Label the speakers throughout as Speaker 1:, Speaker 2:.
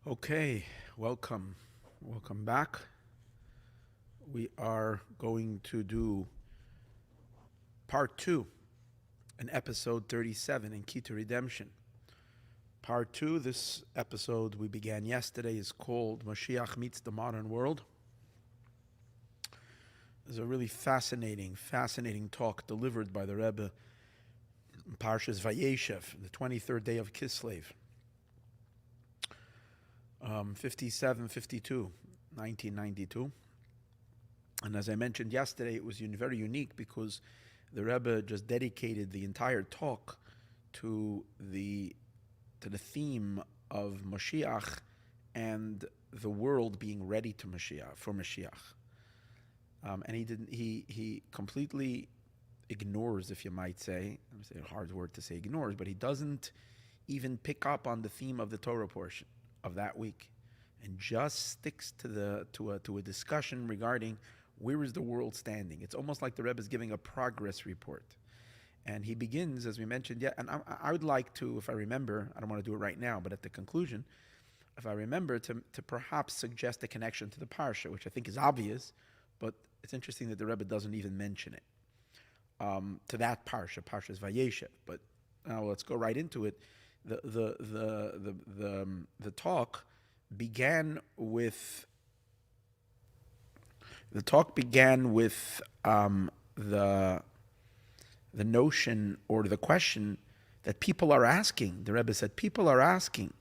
Speaker 1: Okay, welcome. Welcome back. We are going to do part 2 in episode 37 in Key to Redemption. Part 2, this episode we began yesterday, is called Moshiach Meets the Modern World. It's a really fascinating talk delivered by the Rebbe in Parshas Vyeishev, the 23rd day of Kislev. 57-52, 1992. And as I mentioned yesterday, it was very unique because the Rebbe just dedicated the entire talk to the theme of Moshiach and the world being ready to for Moshiach. And he completely ignores, if you might say, it's a hard word to say ignores, but he doesn't even pick up on the theme of the Torah portion of that week, and just sticks to a discussion regarding where is the world standing. It's almost like the Rebbe is giving a progress report, and he begins, as we mentioned. And I would like to, if I remember, I don't want to do it right now, but at the conclusion, if I remember, to perhaps suggest a connection to the parsha, which I think is obvious, but it's interesting that the Rebbe doesn't even mention it to that Parshas Vyeishev. But now let's go right into it. The talk began with the notion or the question that people are asking. The Rebbe said people are asking.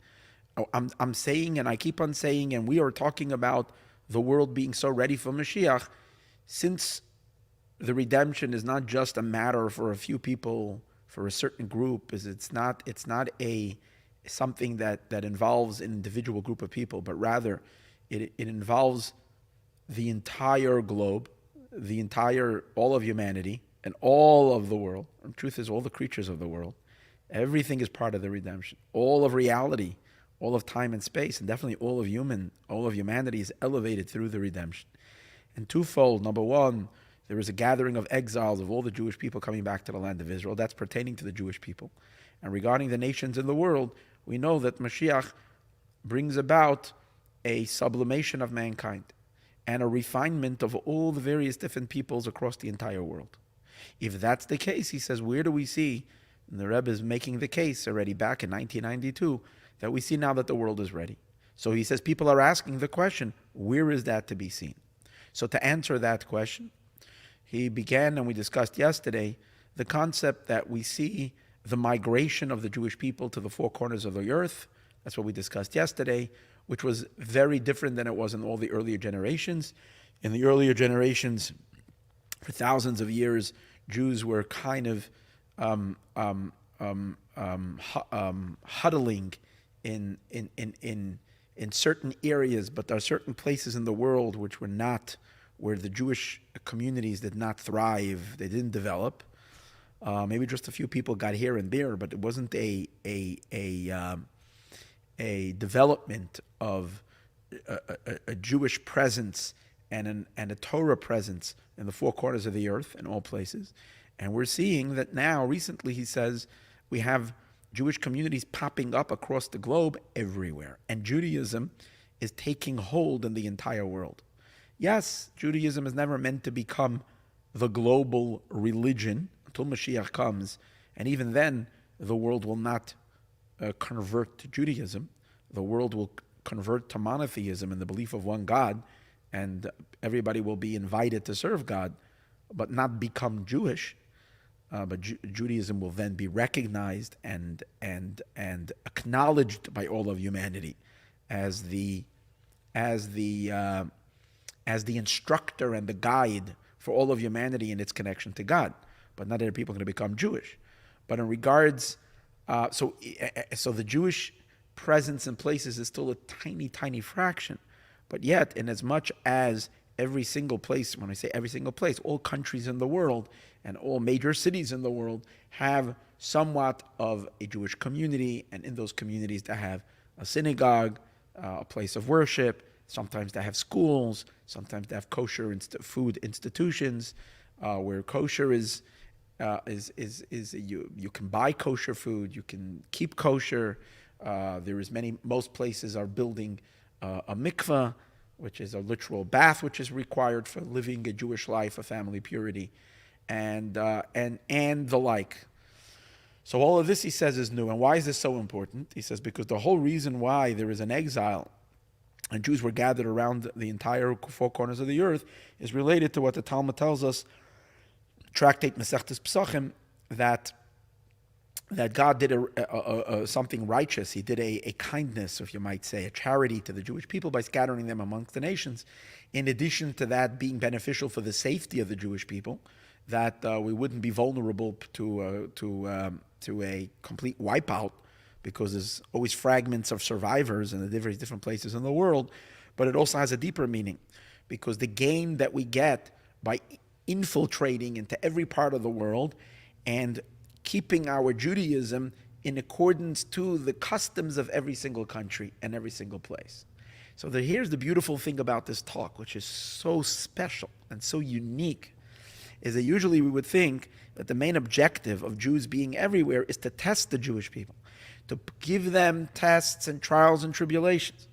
Speaker 1: I'm saying, and I keep on saying, and we are talking about the world being so ready for Mashiach, since the redemption is not just a matter for a few people, for a certain group. It's not something that involves an individual group of people, but rather it involves the entire globe, all of humanity, and all of the world. And the truth is, all the creatures of the world. Everything is part of the redemption. All of reality, all of time and space, and definitely all of humanity is elevated through the redemption. And twofold. Number one, there is a gathering of exiles of all the Jewish people coming back to the land of Israel. That's pertaining to the Jewish people. And regarding the nations in the world, we know that Mashiach brings about a sublimation of mankind and a refinement of all the various different peoples across the entire world. If that's the case, he says, where do we see, and the Rebbe is making the case already back in 1992, that we see now that the world is ready. So he says people are asking the question, where is that to be seen? So to answer that question, he began, and we discussed yesterday, the concept that we see the migration of the Jewish people to the four corners of the earth. That's what we discussed yesterday, which was very different than it was in all the earlier generations. In the earlier generations, for thousands of years, Jews were kind of huddling in certain areas, but there are certain places in the world which were not, where the Jewish communities did not thrive, they didn't develop. Maybe just a few people got here and there, but it wasn't a development of a Jewish presence and a Torah presence in the four corners of the earth in all places. And we're seeing that now, recently, he says, we have Jewish communities popping up across the globe everywhere. And Judaism is taking hold in the entire world. Yes, Judaism is never meant to become the global religion until Mashiach comes. And even then, the world will not convert to Judaism. The world will convert to monotheism and the belief of one God, and everybody will be invited to serve God, but not become Jewish. But Judaism will then be recognized and acknowledged by all of humanity as the instructor and the guide for all of humanity in its connection to God. But not every people are going to become Jewish. But in regards, so the Jewish presence in places is still a tiny, tiny fraction. But yet, in as much as every single place, when I say every single place, all countries in the world and all major cities in the world have somewhat of a Jewish community, and in those communities they have a synagogue, a place of worship, sometimes they have schools, sometimes they have kosher food institutions, where kosher is you can buy kosher food, you can keep kosher, Most places are building a mikveh, which is a literal bath, which is required for living a Jewish life of family purity, and the like. So all of this, he says, is new. And why is this so important? He says because the whole reason why there is an exile and Jews were gathered around the entire four corners of the earth is related to what the Talmud tells us, tractate Masechtas Pesachim, that God did something righteous. He did a kindness, if you might say, a charity to the Jewish people by scattering them amongst the nations. In addition to that being beneficial for the safety of the Jewish people, that we wouldn't be vulnerable to a complete wipeout, because there's always fragments of survivors in the different places in the world. But it also has a deeper meaning, because the gain that we get by infiltrating into every part of the world and keeping our Judaism in accordance to the customs of every single country and every single place. So here's the beautiful thing about this talk, which is so special and so unique, is that usually we would think that the main objective of Jews being everywhere is to test the Jewish people, to give them tests and trials and tribulations.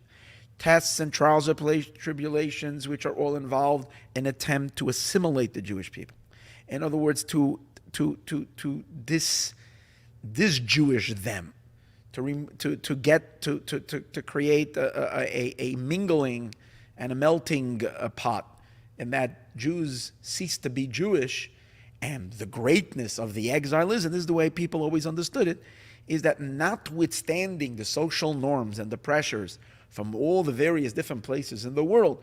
Speaker 1: Tests and trials and tribulations which are all involved in an attempt to assimilate the Jewish people. In other words, to dis-Jewish them, to create a mingling and a melting pot, and that Jews cease to be Jewish. And the greatness of the exile is, and this is the way people always understood it, is that notwithstanding the social norms and the pressures from all the various different places in the world,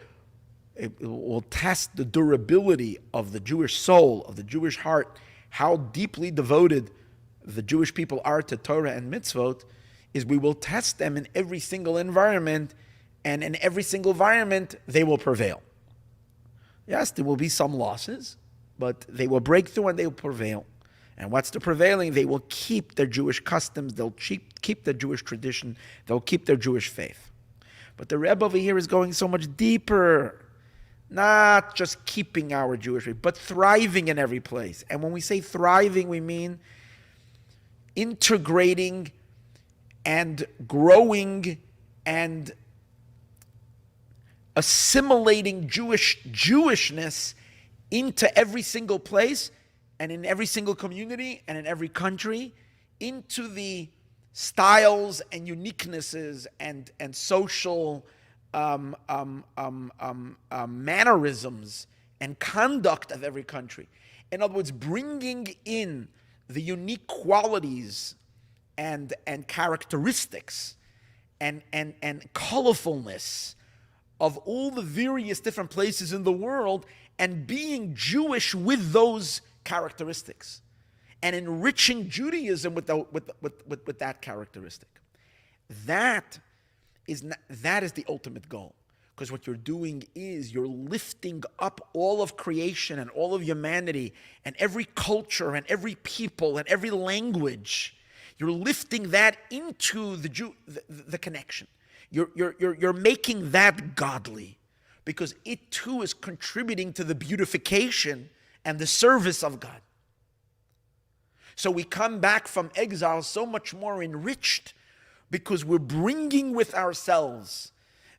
Speaker 1: it will test the durability of the Jewish soul, of the Jewish heart, how deeply devoted the Jewish people are to Torah and mitzvot, is we will test them in every single environment, and in every single environment, they will prevail. Yes, there will be some losses, but they will break through and they will prevail. And what's the prevailing? They will keep their Jewish customs, they'll keep their Jewish tradition, they'll keep their Jewish faith. But the Rebbe over here is going so much deeper. Not just keeping our Jewish faith, but thriving in every place. And when we say thriving, we mean integrating and growing and assimilating Jewishness into every single place and in every single community and in every country, into the styles and uniquenesses and social mannerisms and conduct of every country. In other words, bringing in the unique qualities and characteristics and colorfulness of all the various different places in the world, and being Jewish with those characteristics, and enriching Judaism with that characteristic. That is the ultimate goal. Because what you're doing is you're lifting up all of creation and all of humanity and every culture and every people and every language. You're lifting that into the connection. You're making that godly, because it too is contributing to the beautification and the service of God. So we come back from exile so much more enriched, because we're bringing with ourselves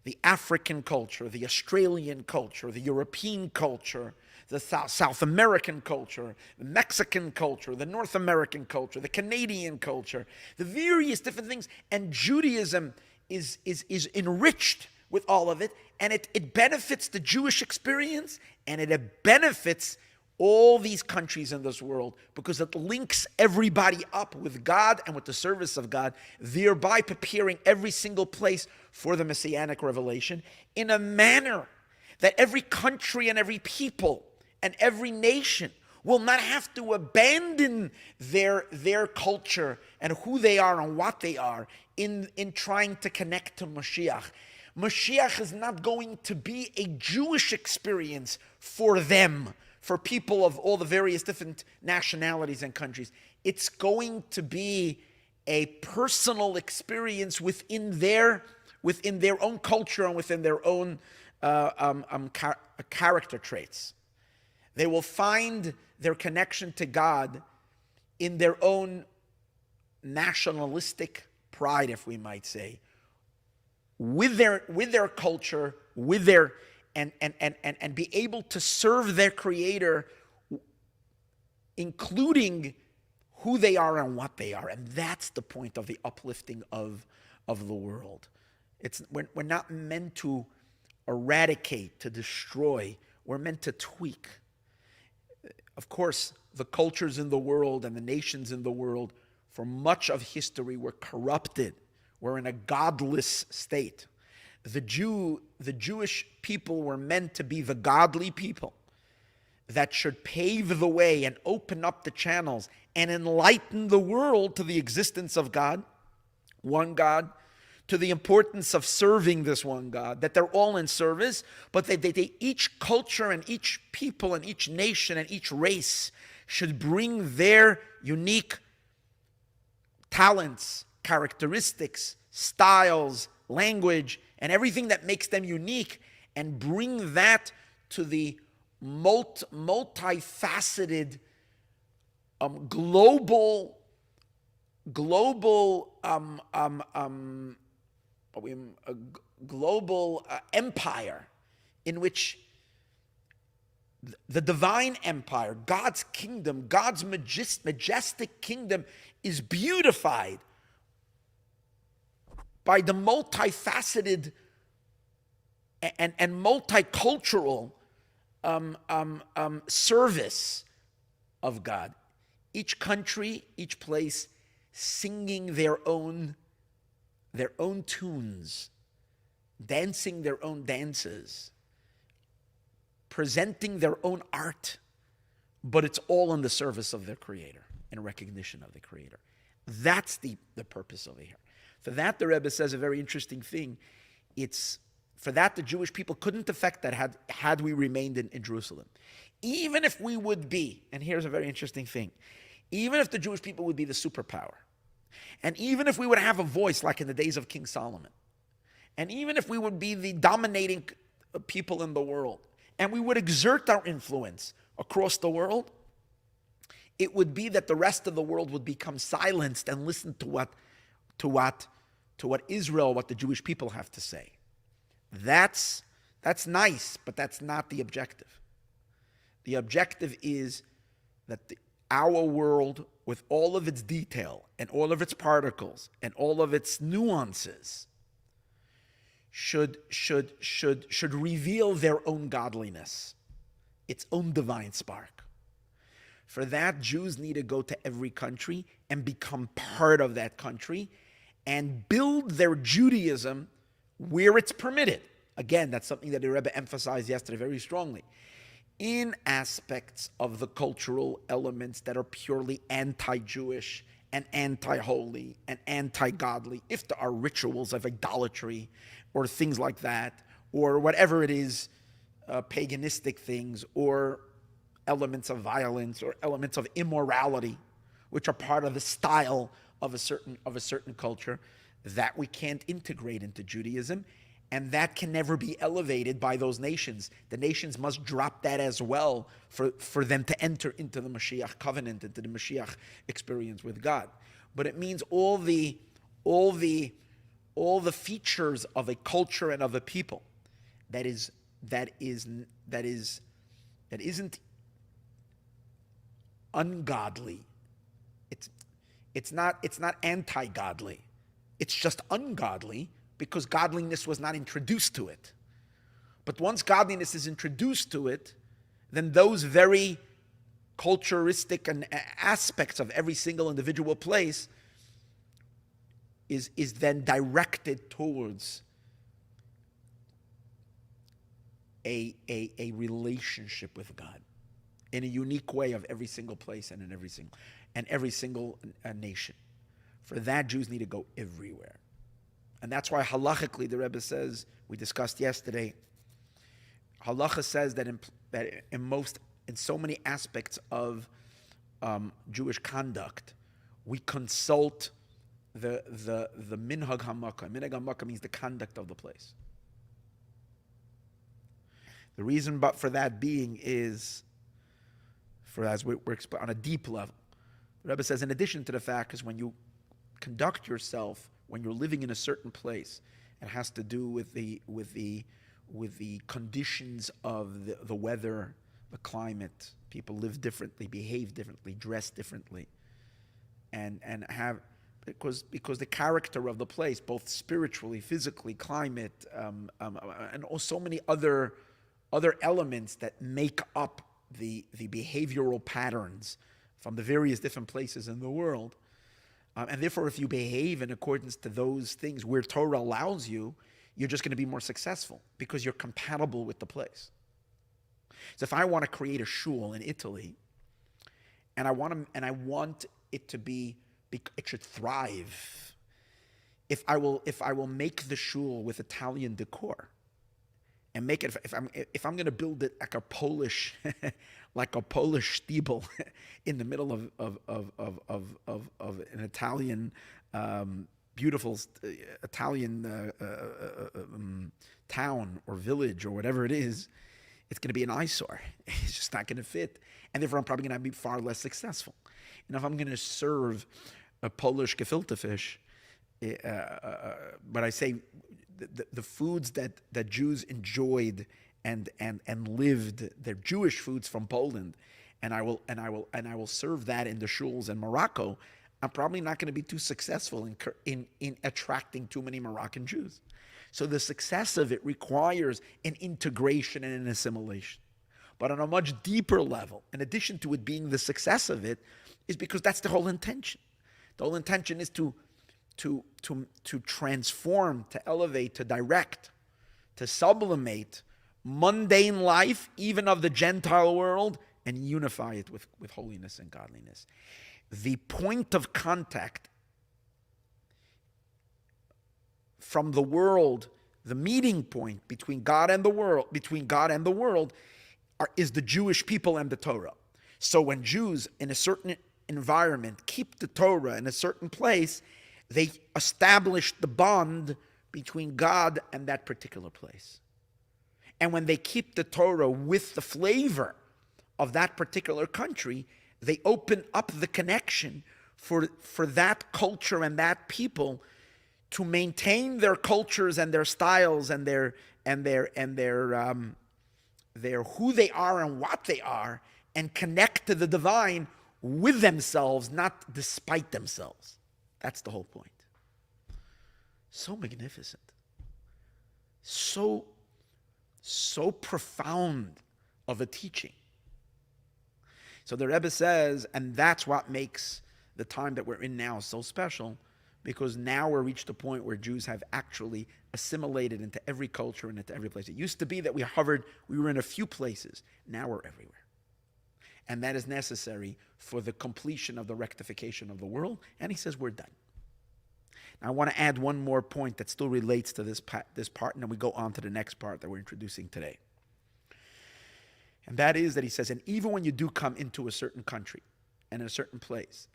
Speaker 1: the African culture, the Australian culture, the European culture, the South American culture, the Mexican culture, the North American culture, the Canadian culture, the various different things. And Judaism is enriched with all of it, and it benefits the Jewish experience, and it benefits all these countries in this world, because it links everybody up with God and with the service of God, thereby preparing every single place for the Messianic revelation in a manner that every country and every people and every nation will not have to abandon their culture and who they are and what they are in trying to connect to Moshiach. Moshiach is not going to be a Jewish experience for them, for people of all the various different nationalities and countries. It's going to be a personal experience within their own culture and within their own character traits. They will find their connection to God in their own nationalistic pride, if we might say, with their culture, with their and be able to serve their Creator, including who they are and what they are. And that's the point of the uplifting of the world. We're not meant to eradicate, to destroy. We're meant to tweak. Of course, the cultures in the world and the nations in the world, for much of history, were corrupted. We're in a godless state. The Jewish people were meant to be the godly people that should pave the way and open up the channels and enlighten the world to the existence of God, one God, to the importance of serving this one God, that they're all in service, but they each culture and each people and each nation and each race should bring their unique talents, characteristics, styles, language, and everything that makes them unique, and bring that to the multifaceted, global empire, in which the divine empire, God's kingdom, God's majestic kingdom, is beautified by the multifaceted and multicultural service of God. Each country, each place, singing their own tunes, dancing their own dances, presenting their own art, but it's all in the service of their Creator, in recognition of the Creator. That's the purpose over here. For that, the Rebbe says a very interesting thing. For that, the Jewish people couldn't affect that had we remained in Jerusalem. Even if we would be, and here's a very interesting thing, even if the Jewish people would be the superpower, and even if we would have a voice like in the days of King Solomon, and even if we would be the dominating people in the world, and we would exert our influence across the world, it would be that the rest of the world would become silenced and listen to what Israel, what the Jewish people have to say. That's nice, but that's not the objective. The objective is that our world, with all of its detail and all of its particles and all of its nuances, should reveal their own godliness, its own divine spark. For that, Jews need to go to every country and become part of that country and build their Judaism where it's permitted. Again, that's something that the Rebbe emphasized yesterday very strongly. In aspects of the cultural elements that are purely anti-Jewish and anti-holy and anti-godly, if there are rituals of idolatry or things like that, or whatever it is, paganistic things, or elements of violence or elements of immorality, which are part of the style of a certain culture, that we can't integrate into Judaism, and that can never be elevated by those nations. The nations must drop that as well for them to enter into the Moshiach covenant, into the Moshiach experience with God. But it means all the features of a culture and of a people that isn't ungodly. It's not anti-godly. It's just ungodly because godliness was not introduced to it. But once godliness is introduced to it, then those very culturistic and aspects of every single individual place is then directed towards a relationship with God in a unique way of every single place and in every single nation. For that, Jews need to go everywhere. And that's why halachically the Rebbe says, we discussed yesterday, halacha says that in so many aspects of Jewish conduct, we consult the minhag hamaka. Minhag hamaka means the conduct of the place. The reason but for that being is, as we're on a deep level, the Rebbe says, in addition to the fact is when you conduct yourself when you're living in a certain place, it has to do with the conditions of the weather, the climate. People live differently, behave differently, dress differently, and have because the character of the place, both spiritually, physically, climate, and so many other elements that make up the behavioral patterns from the various different places in the world. And therefore, if you behave in accordance to those things where Torah allows you, you're just going to be more successful because you're compatible with the place. So if I want to create a shul in Italy, and I want it to be, it should thrive. If I will make the shul with Italian decor, and make it, if I'm going to build it like a Polish steeple in the middle of an Italian beautiful Italian town or village or whatever it is, it's going to be an eyesore. It's just not going to fit, and therefore I'm probably going to be far less successful. And if I'm going to serve a Polish gefilte fish, but I say the foods that Jews enjoyed and lived, they're Jewish foods from Poland, and I will serve that in the shuls in Morocco, I'm probably not going to be too successful in attracting too many Moroccan Jews. So the success of it requires an integration and an assimilation. But on a much deeper level, in addition to it being the success of it, is because that's the whole intention. The whole intention is to transform, to elevate, to direct, to sublimate mundane life, even of the Gentile world, and unify it with holiness and godliness. The point of contact from the world, the meeting point between God and the world, is the Jewish people and the Torah. So when Jews in a certain environment keep the Torah in a certain place, they establish the bond between God and that particular place. And when they keep the Torah with the flavor of that particular country, they open up the connection for that culture and that people to maintain their cultures and their styles and their who they are and what they are, and connect to the divine with themselves, not despite themselves. That's the whole point. So magnificent. So profound of a teaching. So the Rebbe says, and that's what makes the time that we're in now so special, because now we're reached a point where Jews have actually assimilated into every culture and into every place. It used to be that we were in a few places. Now we're everywhere. And that is necessary for the completion of the rectification of the world. And he says we're done. Now I want to add one more point that still relates to this part, and then we go on to the next part that we're introducing today. And that is that he says, and even when you do come into a certain country and a certain place,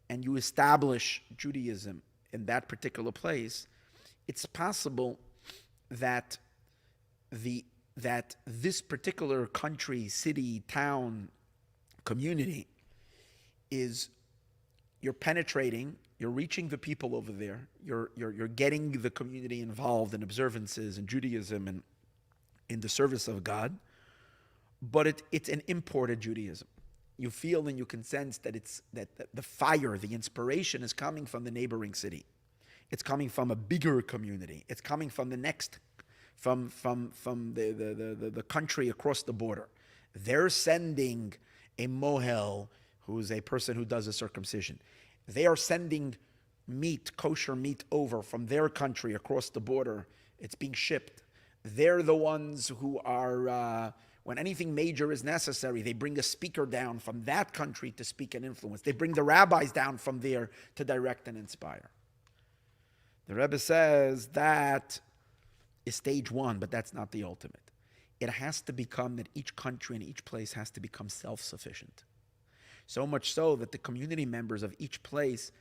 Speaker 1: and you establish Judaism in that particular place, it's possible that this particular country, city, town, community you're penetrating, you're reaching the people over there, you're getting the community involved in observances and Judaism and in the service of God, but it's an imported Judaism. You feel and you can sense that that the fire, the inspiration is coming from the neighboring city. It's coming from a bigger community. It's coming from the next, from the country across the border. They're sending a mohel, who's a person who does a circumcision. They are sending meat, kosher meat, over from their country across the border. It's being shipped. They're the ones who are, when anything major is necessary, they bring a speaker down from that country to speak and influence. They bring the rabbis down from there to direct and inspire. The Rebbe says that is stage one, but that's not the ultimate. It has to become that each country and each place has to become self-sufficient. So much so that the community members of each place,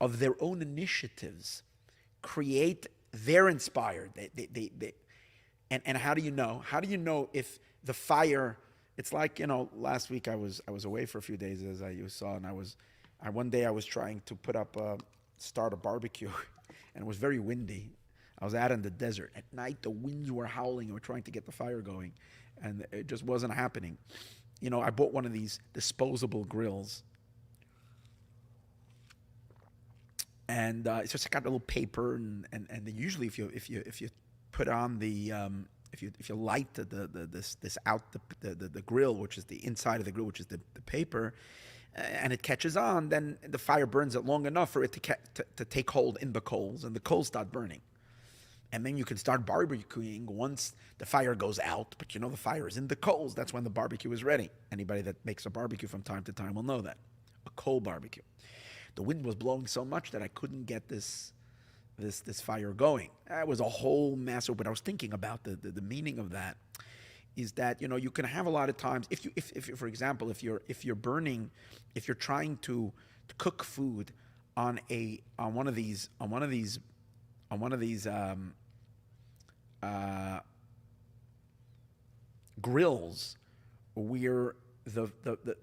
Speaker 1: of their own initiatives, create their inspired. And how do you know? How do you know if the fire? It's like, last week I was away for a few days, as you saw, and one day I was trying to start a barbecue, and it was very windy. I was out in the desert. At night, the winds were howling, and we're trying to get the fire going, and it just wasn't happening. I bought one of these disposable grills, and it's just got a little paper, and usually if you put on the if you light the grill, which is the inside of the grill, which is the paper, and it catches on, then the fire burns it long enough for it to take hold in the coals, and the coals start burning. And then you can start barbecuing once the fire goes out, but the fire is in the coals. That's when the barbecue is ready. Anybody that makes a barbecue from time to time will know that. A coal barbecue. The wind was blowing so much that I couldn't get this fire going. It was a whole mess. But I was thinking about the meaning of that is that you can have a lot of times if for example if you're trying to cook food on one of these grills where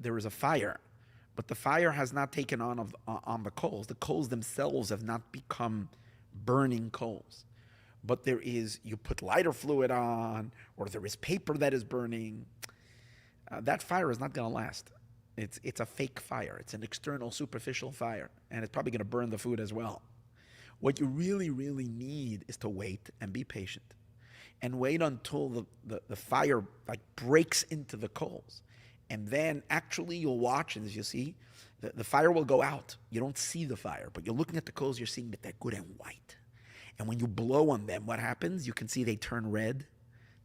Speaker 1: there is a fire, but the fire has not taken on the coals. The coals themselves have not become burning coals. But you put lighter fluid on, or there is paper that is burning. That fire is not going to last. It's a fake fire. It's an external, superficial fire, and it's probably going to burn the food as well. What you really, really need is to wait and be patient, and wait until the fire breaks into the coals, and then actually you'll watch, and as you see, the fire will go out. You don't see the fire, but you're looking at the coals. You're seeing that they're good and white. And when you blow on them, what happens? You can see they turn red.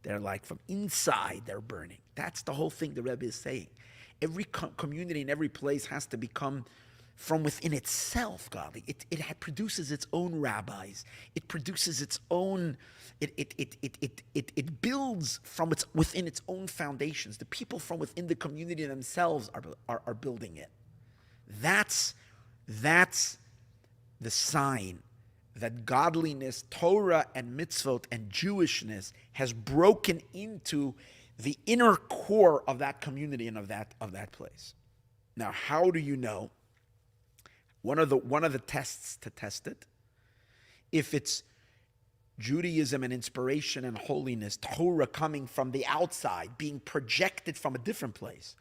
Speaker 1: They're from inside, they're burning. That's the whole thing the Rebbe is saying. Every community in every place has to become from within itself godly. It produces its own rabbis. It produces its own. It builds from within its own foundations. The people from within the community themselves are building it. That's the sign that godliness, Torah and mitzvot and Jewishness has broken into the inner core of that community and of that place. Now, how do you know? One of the tests to test it, if it's Judaism and inspiration and holiness, Torah coming from the outside, being projected from a different place,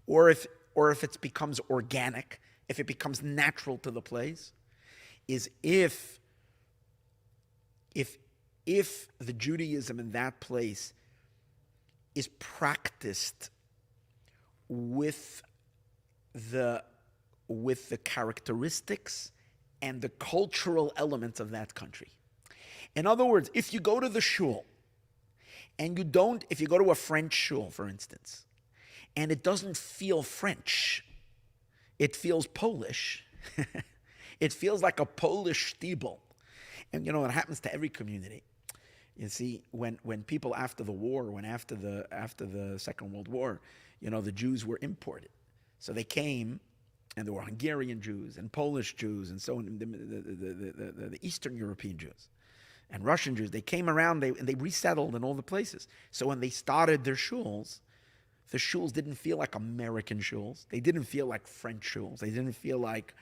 Speaker 1: or if it becomes organic, if it becomes natural to the place, is if the Judaism in that place is practiced with the characteristics and the cultural elements of that country. In other words, if you go to the shul and if you go to a French shul, for instance, and it doesn't feel French, it feels Polish. It feels like a Polish shtibel. And it happens to every community. You see, when people after the Second World War, the Jews were imported. So they came, and there were Hungarian Jews and Polish Jews and so on, the Eastern European Jews and Russian Jews. They came around, and they resettled in all the places. So when they started their shuls, the shuls didn't feel like American shuls. They didn't feel like French shuls. They didn't feel like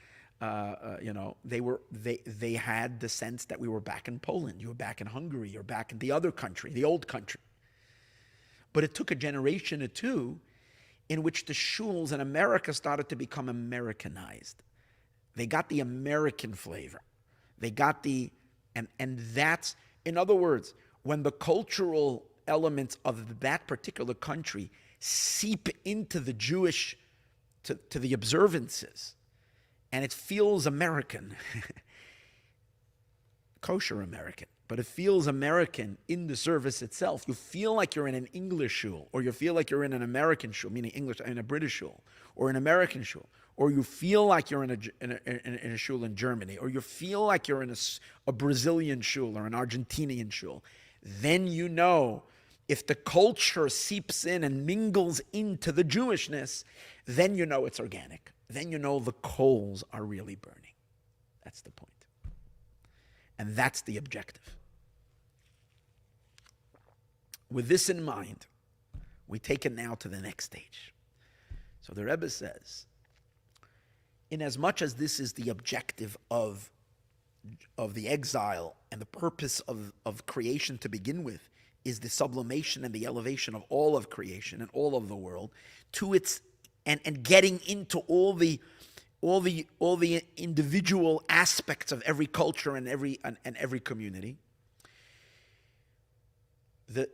Speaker 1: they had the sense that we were back in Poland, you were back in Hungary, you're back in the other country, the old country. But it took a generation or two in which the shuls in America started to become Americanized. They got the American flavor. They got and that's, in other words, when the cultural elements of that particular country seep into the Jewish, to the observances, and it feels American, kosher American, but it feels American in the service itself. You feel like you're in an English shul, or you feel like you're in an American shul, meaning English, in a British shul, or an American shul, or you feel like you're in a shul in Germany, or you feel like you're in a Brazilian shul or an Argentinian shul. Then you know, if the culture seeps in and mingles into the Jewishness, then you know it's organic. Then you know the coals are really burning. That's the point. And that's the objective. With this in mind, we take it now to the next stage. So the Rebbe says, in as much as this is the objective of the exile and the purpose of creation to begin with is the sublimation and the elevation of all of creation and all of the world to its and getting into all the individual aspects of every culture and every community. The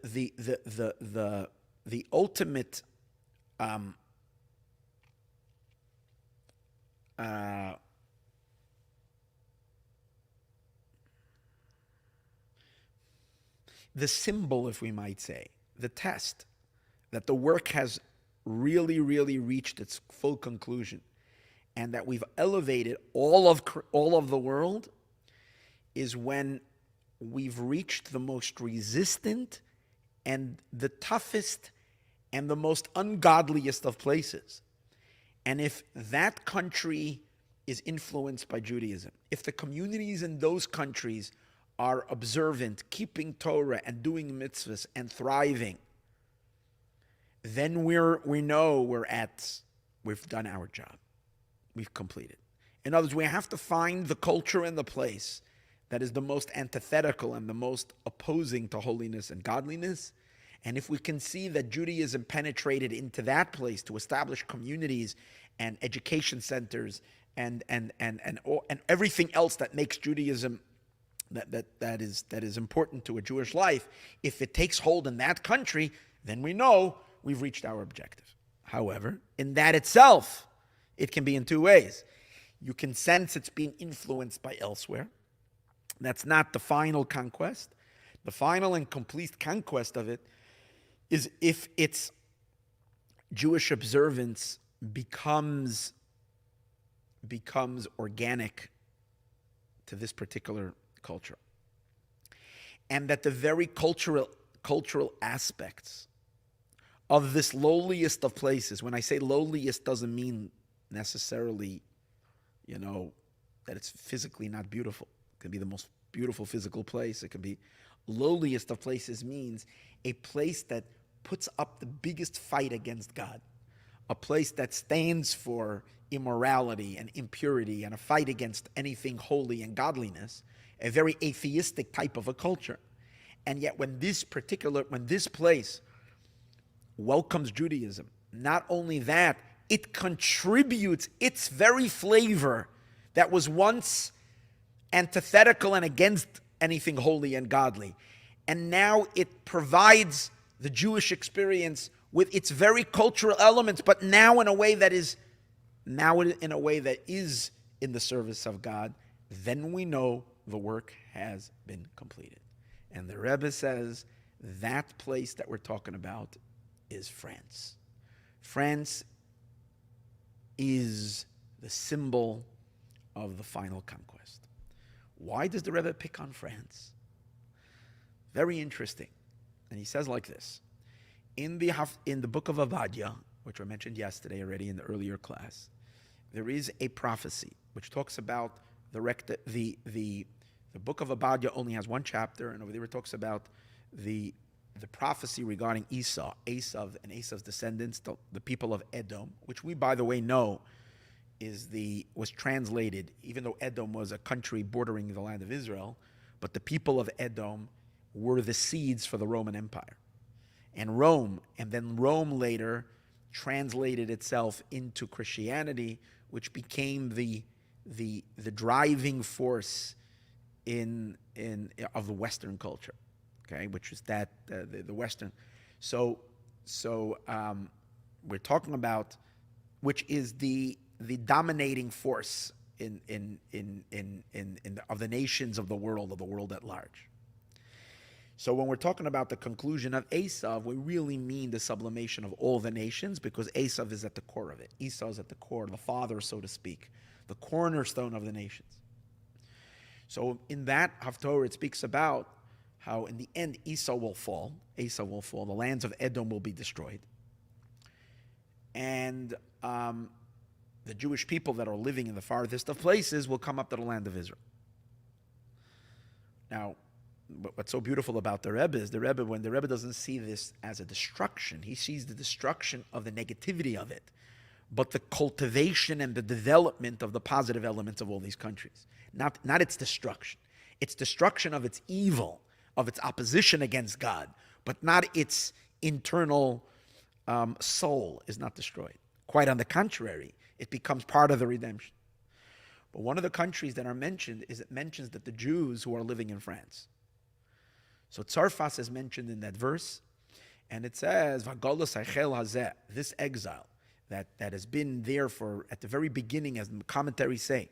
Speaker 1: ultimate the symbol, if we might say, the test that the work has really, really reached its full conclusion, and that we've elevated all of the world, is when we've reached the most resistant and the toughest and the most ungodliest of places. And if that country is influenced by Judaism, if the communities in those countries are observant, keeping Torah and doing mitzvahs and thriving, then we know we've done our job. We've completed. In other words, we have to find the culture and the place that is the most antithetical and the most opposing to holiness and godliness. And if we can see that Judaism penetrated into that place to establish communities and education centers and everything else that makes Judaism that is important to a Jewish life, if it takes hold in that country, then we know we've reached our objective. However, in that itself, it can be in two ways. You can sense it's being influenced by elsewhere. That's not the final conquest. The final and complete conquest of it is if its Jewish observance becomes organic to this particular culture. And that the very cultural aspects of this lowliest of places, when I say lowliest, doesn't mean necessarily, that it's physically not beautiful. It can be the most beautiful physical place. It can be lowliest of places means a place that puts up the biggest fight against God, a place that stands for immorality and impurity and a fight against anything holy and godliness, a very atheistic type of a culture. And yet when this place welcomes Judaism, not only that, it contributes its very flavor that was once antithetical and against anything holy and godly. And now it provides the Jewish experience with its very cultural elements, but now in a way that is in the service of God. Then we know the work has been completed. And the Rebbe says that place that we're talking about is France. France is the symbol of the final conquest. Why does the Rebbe pick on France? Very interesting. And he says like this. In the book of Avadia, which I mentioned yesterday already in the earlier class, there is a prophecy which talks about the book of Avadia only has one chapter, and over there it talks about the prophecy regarding Esav and Esav's descendants, the people of Edom, which we, by the way, know was translated, even though Edom was a country bordering the land of Israel, but the people of Edom were the seeds for the Roman Empire. And Rome later translated itself into Christianity, which became the driving force of the Western culture, okay, which is the Western. So we're talking about which is the dominating force of the nations of the world at large. So when we're talking about the conclusion of Esav, we really mean the sublimation of all the nations, because Esav is at the core of it. Esau is at the core, the father, so to speak, the cornerstone of the nations. So in that Haftorah, it speaks about how in the end Esau will fall, the lands of Edom will be destroyed, and the Jewish people that are living in the farthest of places will come up to the land of Israel. Now, what's so beautiful about the Rebbe is when the Rebbe doesn't see this as a destruction, he sees the destruction of the negativity of it, but the cultivation and the development of the positive elements of all these countries. Not its destruction. Its destruction of its evil, of its opposition against God, but not its internal soul is not destroyed. Quite on the contrary, it becomes part of the redemption. But one of the countries that are mentioned is it mentions that the Jews who are living in France. So Tzarfas is mentioned in that verse, and it says, this exile that has been there for, at the very beginning, as the commentaries say,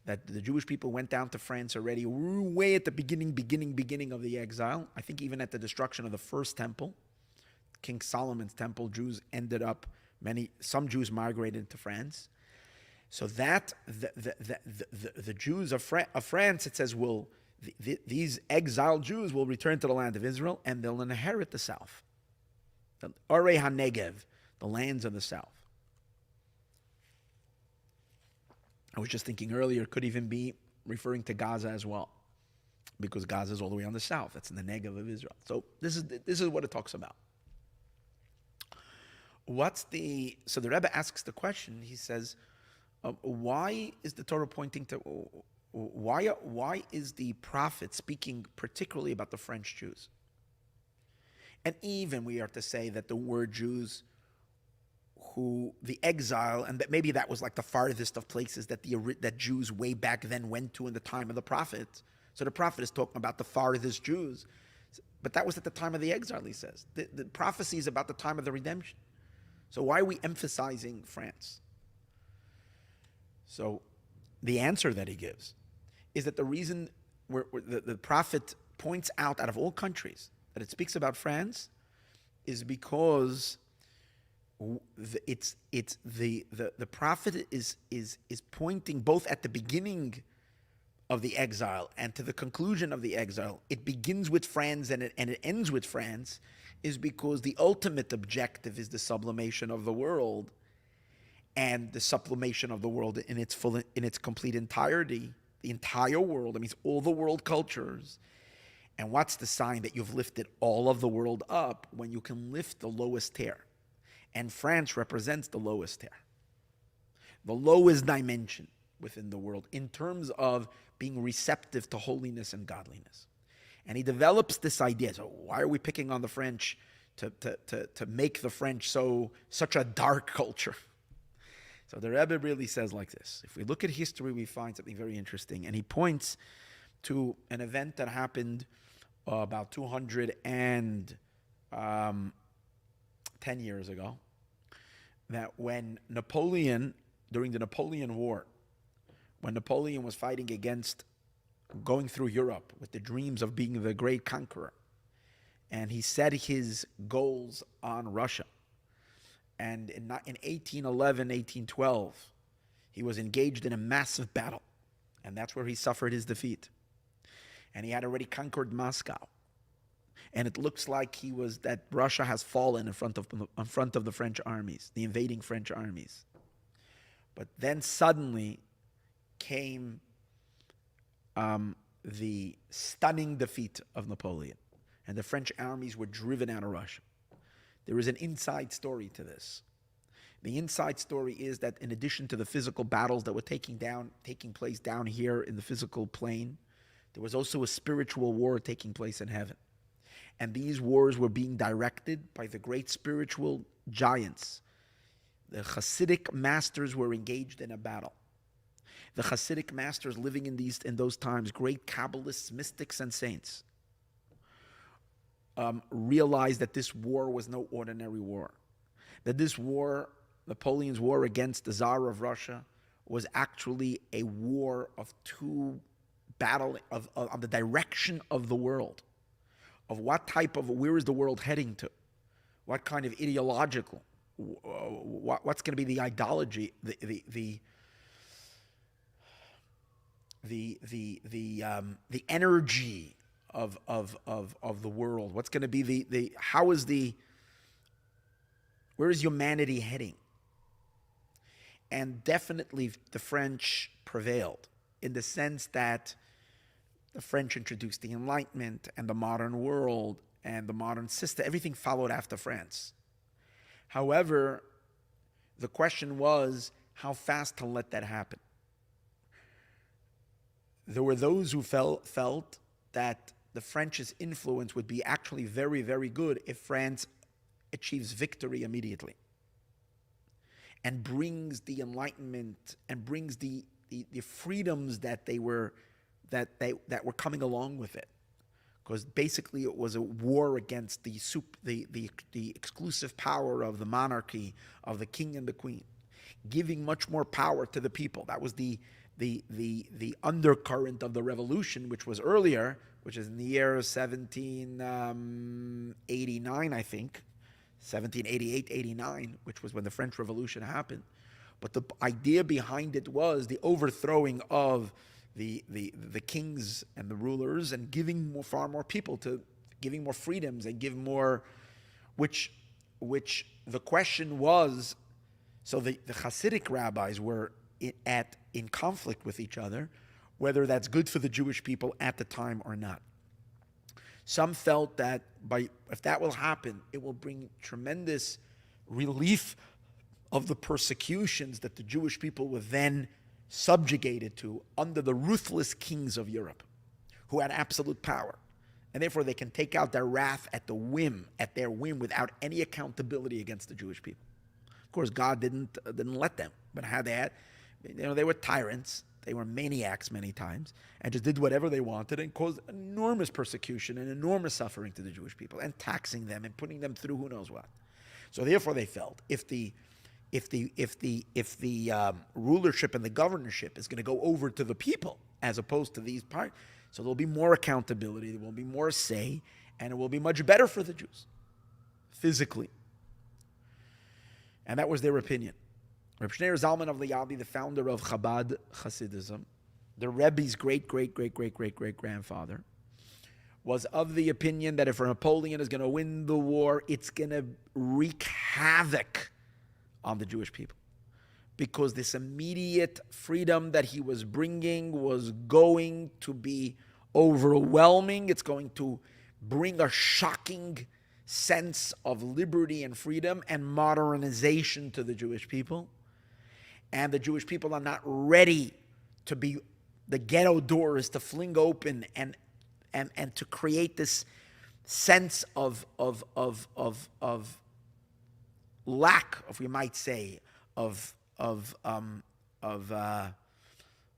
Speaker 1: that the Jewish people went down to France already, way at the beginning of the exile. I think even at the destruction of the first temple, King Solomon's temple, Jews ended up, some Jews migrated to France. So that the Jews of France, it says, these exiled Jews will return to the land of Israel and they'll inherit the south. The Orei HaNegev, the lands of the south. I was just thinking earlier, it could even be referring to Gaza as well, because Gaza is all the way on the south. That's in the Negev of Israel. So this is what it talks about. So the Rebbe asks the question. He says, why is the Torah pointing to, why is the prophet speaking particularly about the French Jews? And even we are to say that the word Jews, who the exile, and that maybe that was like the farthest of places that that Jews way back then went to in the time of the prophet. So the prophet is talking about the farthest Jews, but that was at the time of the exile. He says the prophecy is about the time of the redemption. So why are we emphasizing France? So the answer that he gives is that the reason where the prophet points out of all countries that it speaks about France is because the prophet is pointing both at the beginning of the exile and to the conclusion of the exile. It begins with France and it ends with France, is because the ultimate objective is the sublimation of the world, and the sublimation of the world in its complete entirety, the entire world. That means all the world cultures. And what's the sign that you've lifted all of the world up? When you can lift the lowest tier. And France represents the lowest tier, the lowest dimension within the world in terms of being receptive to holiness and godliness. And he develops this idea. So why are we picking on the French to make the French such a dark culture? So the Rebbe really says like this. If we look at history, we find something very interesting. And he points to an event that happened about 210 years ago, that when Napoleon, during the Napoleon War, when Napoleon was fighting against going through Europe with the dreams of being the great conqueror, and he set his goals on Russia. And in 1811, 1812, he was engaged in a massive battle, and that's where he suffered his defeat. And he had already conquered Moscow. And it looks like that Russia has fallen in front of the French armies, the invading French armies. But then suddenly came the stunning defeat of Napoleon, and the French armies were driven out of Russia. There is an inside story to this. The inside story is that in addition to the physical battles that were taking place down here in the physical plane, there was also a spiritual war taking place in heaven. And these wars were being directed by the great spiritual giants. The Hasidic masters were engaged in a battle. The Hasidic masters living in those times, great Kabbalists, mystics, and saints, realized that this war was no ordinary war. That this war, Napoleon's war against the Tsar of Russia, was actually a war of on the direction of the world, of where is the world heading to, what kind of ideological, what's going to be the ideology, the energy of the world. What's going to be where is humanity heading? And definitely the French prevailed in the sense that the French introduced the Enlightenment and the modern world and the modern system. Everything followed after France. However, the question was how fast to let that happen. There were those who felt that the French's influence would be actually very, very good if France achieves victory immediately and brings the enlightenment and brings the freedoms that were coming along with it. Because basically it was a war against the exclusive power of the monarchy, of the king and the queen, giving much more power to the people. That was the undercurrent of the revolution, which was earlier, which is in the year 1789, I think, 1788, 89, which was when the French Revolution happened. But the idea behind it was the overthrowing of the kings and the rulers and giving far more people giving more freedoms and give more, which the question was, so the Hasidic rabbis were in conflict with each other, whether that's good for the Jewish people at the time or not. Some felt that if that will happen, it will bring tremendous relief of the persecutions that the Jewish people were then subjugated to under the ruthless kings of Europe, who had absolute power. And therefore they can take out their wrath at their whim, without any accountability against the Jewish people. Of course, God didn't let them, but how they had, they were tyrants, they were maniacs many times, and just did whatever they wanted and caused enormous persecution and enormous suffering to the Jewish people, and taxing them and putting them through who knows what. So therefore they felt if the rulership and the governorship is going to go over to the people as opposed to these parts, so there'll be more accountability, there will be more say, and it will be much better for the Jews physically. And that was their opinion. Reb Shneir Zalman of Liadi, the founder of Chabad Hasidism, the Rebbe's great-great-great-great-great-great-grandfather, was of the opinion that if Napoleon is going to win the war, it's going to wreak havoc on the Jewish people. Because this immediate freedom that he was bringing was going to be overwhelming. It's going to bring a shocking sense of liberty and freedom and modernization to the Jewish people. And the Jewish people are not ready to be the ghetto doors to fling open and to create this sense of lack, if we might say, of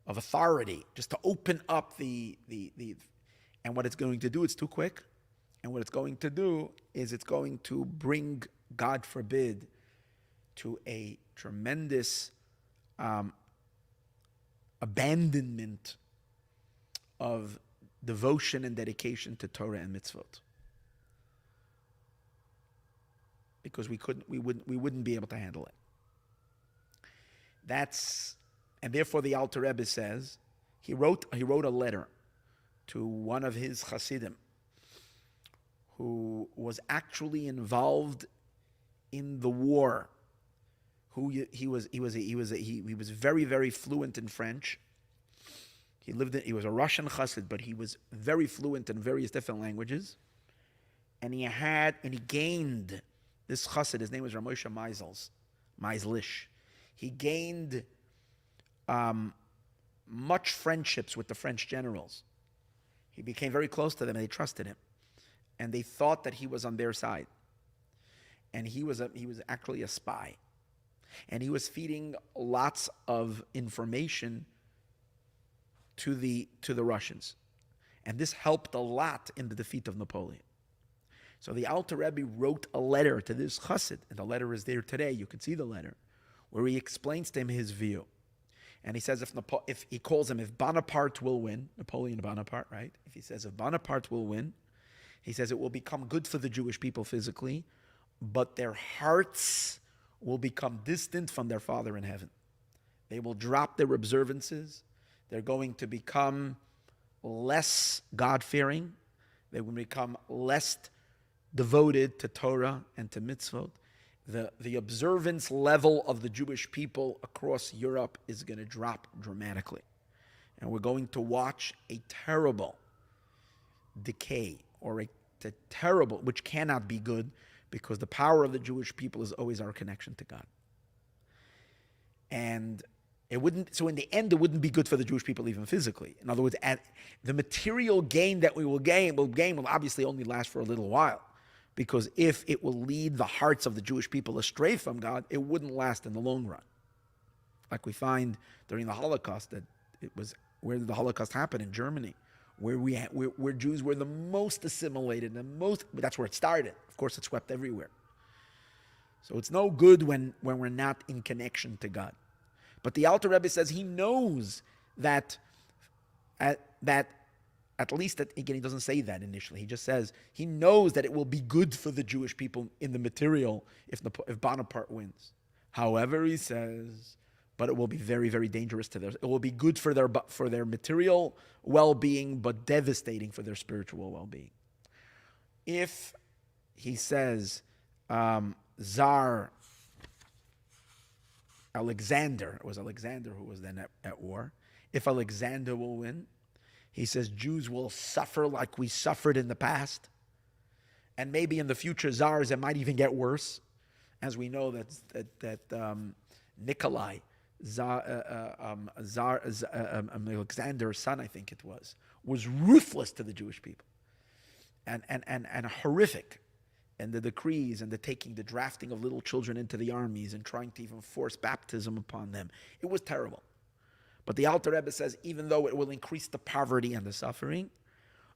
Speaker 1: authority, just to open up the and what it's going to do, it's too quick. And what it's going to do is it's going to bring, God forbid, to a tremendous abandonment of devotion and dedication to Torah and mitzvot, because we wouldn't be able to handle it. And therefore the Alter Rebbe says he wrote a letter to one of his Hasidim who was actually involved in the war. He was very, very fluent in French. He was a Russian Chassid, but he was very fluent in various different languages. And he gained this Chassid. His name was Ramosha Meislish. He gained much friendships with the French generals. He became very close to them, and they trusted him, and they thought that he was on their side. And he was actually a spy. And he was feeding lots of information to the Russians. And this helped a lot in the defeat of Napoleon. So the Alter Rebbe wrote a letter to this Chassid, and the letter is there today. You can see the letter, where he explains to him his view. And he says if he calls him, if Bonaparte will win, Napoleon Bonaparte, right? If he says if Bonaparte will win, he says it will become good for the Jewish people physically, but their hearts will become distant from their Father in heaven. They will drop their observances. They're going to become less God-fearing. They will become less devoted to Torah and to mitzvot. The observance level of the Jewish people across Europe is going to drop dramatically. And we're going to watch a terrible decay, or a terrible, which cannot be good, because the power of the Jewish people is always our connection to God. And it wouldn't, so in the end, it wouldn't be good for the Jewish people even physically. In other words, the material gain that we will gain will obviously only last for a little while. Because if it will lead the hearts of the Jewish people astray from God, it wouldn't last in the long run. Like we find during the Holocaust, that it was, where did the Holocaust happen? In Germany, where Jews were the most assimilated, that's where it started. Of course, it swept everywhere. So it's no good when we're not in connection to God. But the Alter Rebbe says he knows that at least that, again, he doesn't say that initially. He just says he knows that it will be good for the Jewish people in the material if Bonaparte wins. However, he says, but it will be very, very dangerous to theirs. It will be good for their material well-being, but devastating for their spiritual well-being. If he says Tsar Alexander, it was Alexander who was then at war. If Alexander will win, he says Jews will suffer like we suffered in the past. And maybe in the future, Tsars, it might even get worse. As we know that Nikolai, Alexander's son, I think it was ruthless to the Jewish people. And horrific. And the decrees and the drafting of little children into the armies and trying to even force baptism upon them. It was terrible. But the Alter Rebbe says, even though it will increase the poverty and the suffering,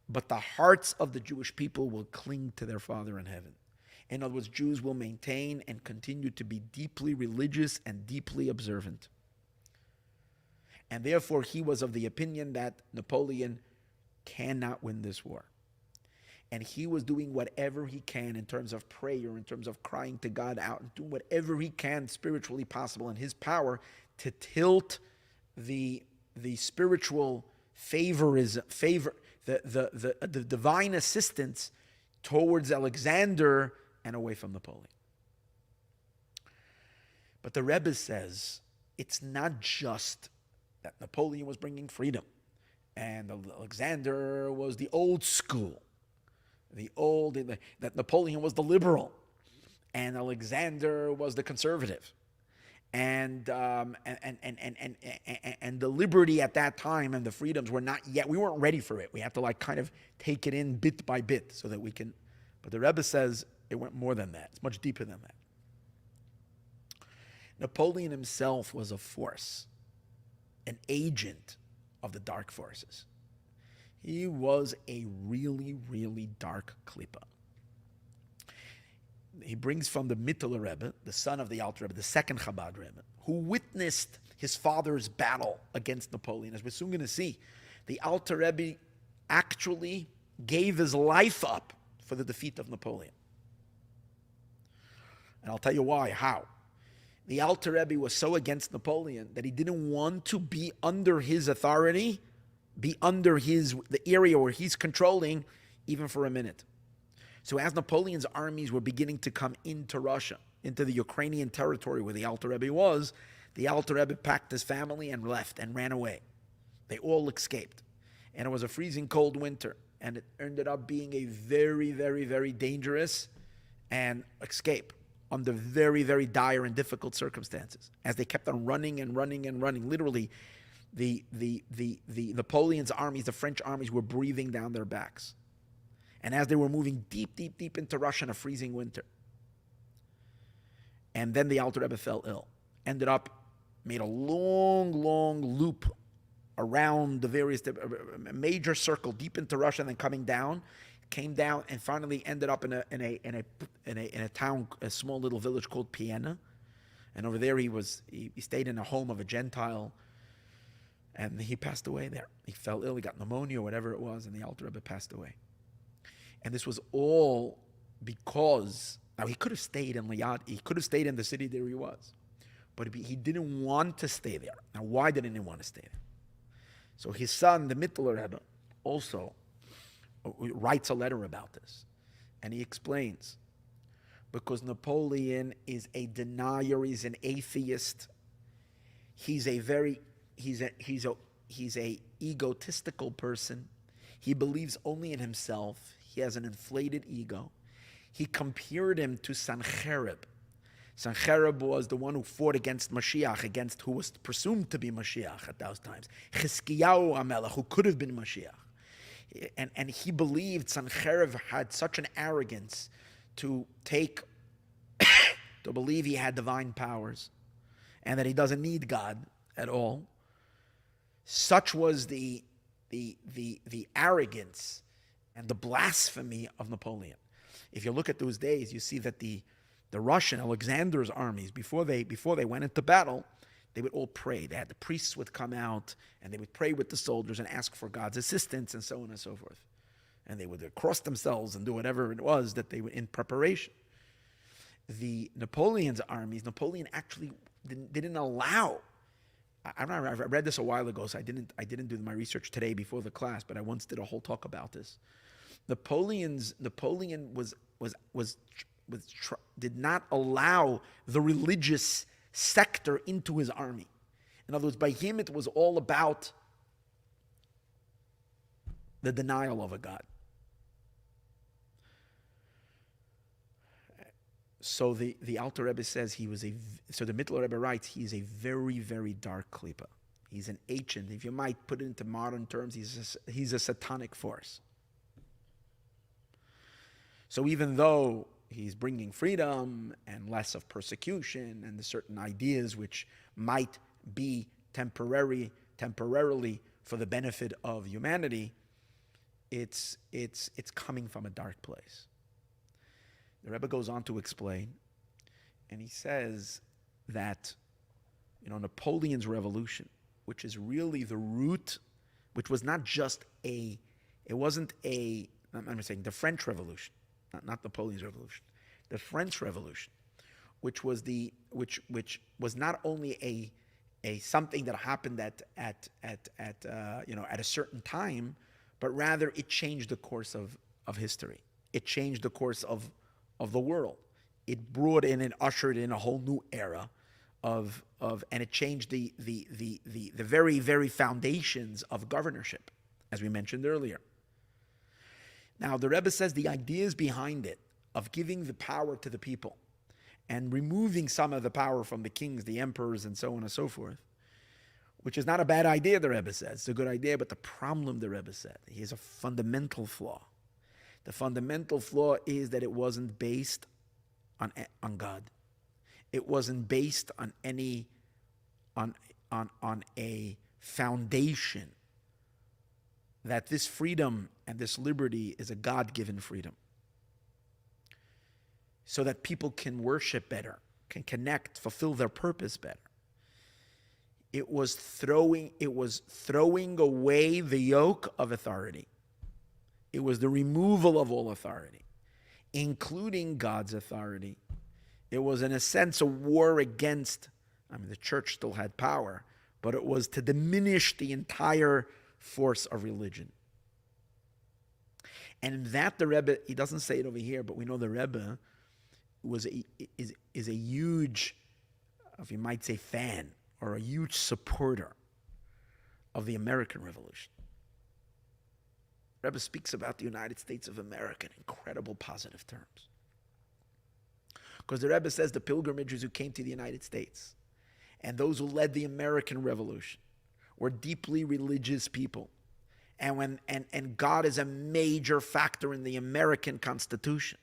Speaker 1: but the hearts of the Jewish people will cling to their Father in heaven. In other words, Jews will maintain and continue to be deeply religious and deeply observant. And therefore, he was of the opinion that Napoleon cannot win this war. And he was doing whatever he can in terms of prayer, in terms of crying to God out, and doing whatever he can spiritually possible in his power to tilt the spiritual the divine assistance towards Alexander and away from Napoleon. But the Rebbe says it's not just that Napoleon was bringing freedom and Alexander was the old school, that Napoleon was the liberal and Alexander was the conservative. And the liberty at that time and the freedoms were not yet, we weren't ready for it. We had to kind of take it in bit by bit so that we can, but the Rebbe says it went more than that. It's much deeper than that. Napoleon himself was a force, an agent of the dark forces. He was a really, really dark klippa. He brings from the Mittler Rebbe, the son of the Alter Rebbe, the second Chabad Rebbe, who witnessed his father's battle against Napoleon. As we're soon going to see, the Alter Rebbe actually gave his life up for the defeat of Napoleon. And I'll tell you why, how. The Alter Rebbe was so against Napoleon that he didn't want to be under his authority, be under the area where he's controlling, even for a minute. So as Napoleon's armies were beginning to come into Russia, into the Ukrainian territory where the Alter Rebbe was, the Alter Rebbe packed his family and left and ran away. They all escaped. And it was a freezing cold winter. And it ended up being a very, very, very dangerous and escape under very, very dire and difficult circumstances. As they kept on running and running and running. Literally, the Napoleon's armies, the French armies, were breathing down their backs. And as they were moving deep, deep, deep into Russia in a freezing winter. And then the Alter Rebbe fell ill. Ended up, made a long, long loop around the various, major circle deep into Russia, and then coming down, came down, and finally ended up in a town, a small little village called Piena. And over there he stayed in a home of a Gentile, and he passed away there. He fell ill, he got pneumonia, whatever it was, and the Alter Rebbe passed away. And this was all because, now he could have stayed in Liad, he could have stayed in the city there he was, but he didn't want to stay there. Now why didn't he want to stay there? So his son, the Mittler Rebbe, also writes a letter about this. And he explains, because Napoleon is a denier, he's an atheist, he's a egotistical person. He believes only in himself. He has an inflated ego. He compared him to Sancherib. Sancherib was the one who fought against Moshiach, against who was presumed to be Moshiach at those times. Chizkiyahu HaMelech, who could have been Moshiach. And he believed Sancherib had such an arrogance to believe he had divine powers and that he doesn't need God at all. Such was the arrogance and the blasphemy of Napoleon. If you look at those days, you see that the Russian, Alexander's armies, before they went into battle, they would all pray. The priests would come out and they would pray with the soldiers and ask for God's assistance and so on and so forth. And they would cross themselves and do whatever it was that they were in preparation. The Napoleon's armies, Napoleon actually didn't allow. I read this a while ago, so I didn't do my research today before the class, but I once did a whole talk about this. Napoleon did not allow the religious sector into his army. In other words, by him it was all about the denial of a God. So the Alter Rebbe says the Mittler Rebbe writes, he is a very, very dark klipa. He's an ancient, if you might put it into modern terms, he's a satanic force. So even though he's bringing freedom and less of persecution and the certain ideas which might be temporarily for the benefit of humanity, it's coming from a dark place. The Rebbe goes on to explain, and he says that, Napoleon's revolution, which is really the root, which was not just I'm saying the French Revolution, not Napoleon's revolution, the French Revolution, which was not only a something that happened at a certain time, but rather it changed the course of history. It changed the course of the world. It brought in and ushered in a whole new era and it changed the very, very foundations of governorship, as we mentioned earlier. Now, the Rebbe says the ideas behind it, of giving the power to the people and removing some of the power from the kings, the emperors, and so on and so forth, which is not a bad idea, the Rebbe says. It's a good idea, but the problem, the Rebbe said, he has a fundamental flaw. The fundamental flaw is that it wasn't based on God. It wasn't based on a foundation that this freedom and this liberty is a God-given freedom, so that people can worship better, can connect, fulfill their purpose better. It was throwing away the yoke of authority. It was the removal of all authority, including God's authority. It was, in a sense, a war against, the church still had power, but it was to diminish the entire force of religion. And that the Rebbe, he doesn't say it over here, but we know the Rebbe is a huge, if you might say, fan or a huge supporter of the American Revolution. Rebbe speaks about the United States of America in incredible positive terms. Because the Rebbe says the pilgrimages who came to the United States and those who led the American Revolution were deeply religious people. And God is a major factor in the American Constitution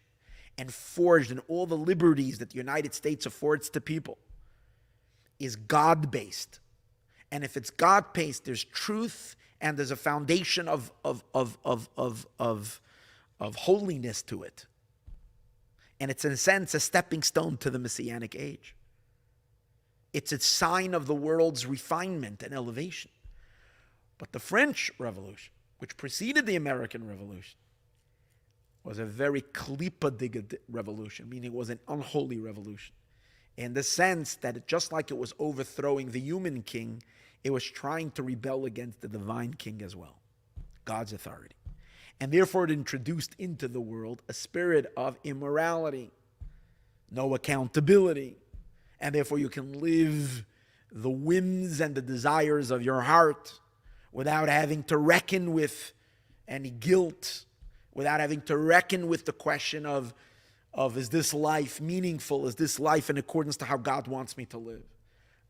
Speaker 1: and forged in all the liberties that the United States affords to people is God-based. And if it's God-based, there's truth and there's a foundation of holiness to it. And it's, in a sense, a stepping stone to the Messianic age. It's a sign of the world's refinement and elevation. But the French Revolution, which preceded the American Revolution, was a very klipa revolution, meaning it was an unholy revolution. In the sense that just like it was overthrowing the human king, it was trying to rebel against the divine king as well, God's authority. And therefore it introduced into the world a spirit of immorality, no accountability, and therefore you can live the whims and the desires of your heart without having to reckon with any guilt, without having to reckon with the question of of, is this life meaningful? Is this life in accordance to how God wants me to live?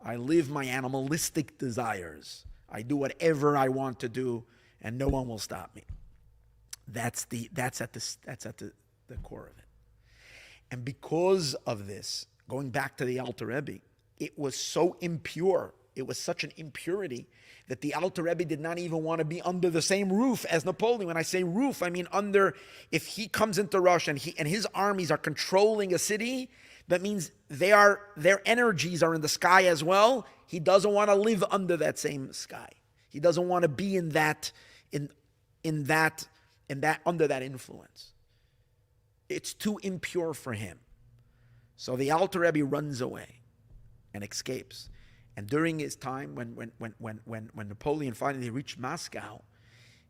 Speaker 1: I live my animalistic desires. I do whatever I want to do, and no one will stop me. That's at the core of it. And because of this, going back to the Alter Rebbe, it was so impure. It was such an impurity that the Alter Rebbe did not even want to be under the same roof as Napoleon. When I say roof, I mean under. If he comes into Russia and his armies are controlling a city, that means their energies are in the sky as well. He doesn't want to live under that same sky. He doesn't want to be in that under that influence. It's too impure for him. So the Alter Rebbe runs away and escapes. And during his time, when Napoleon finally reached Moscow,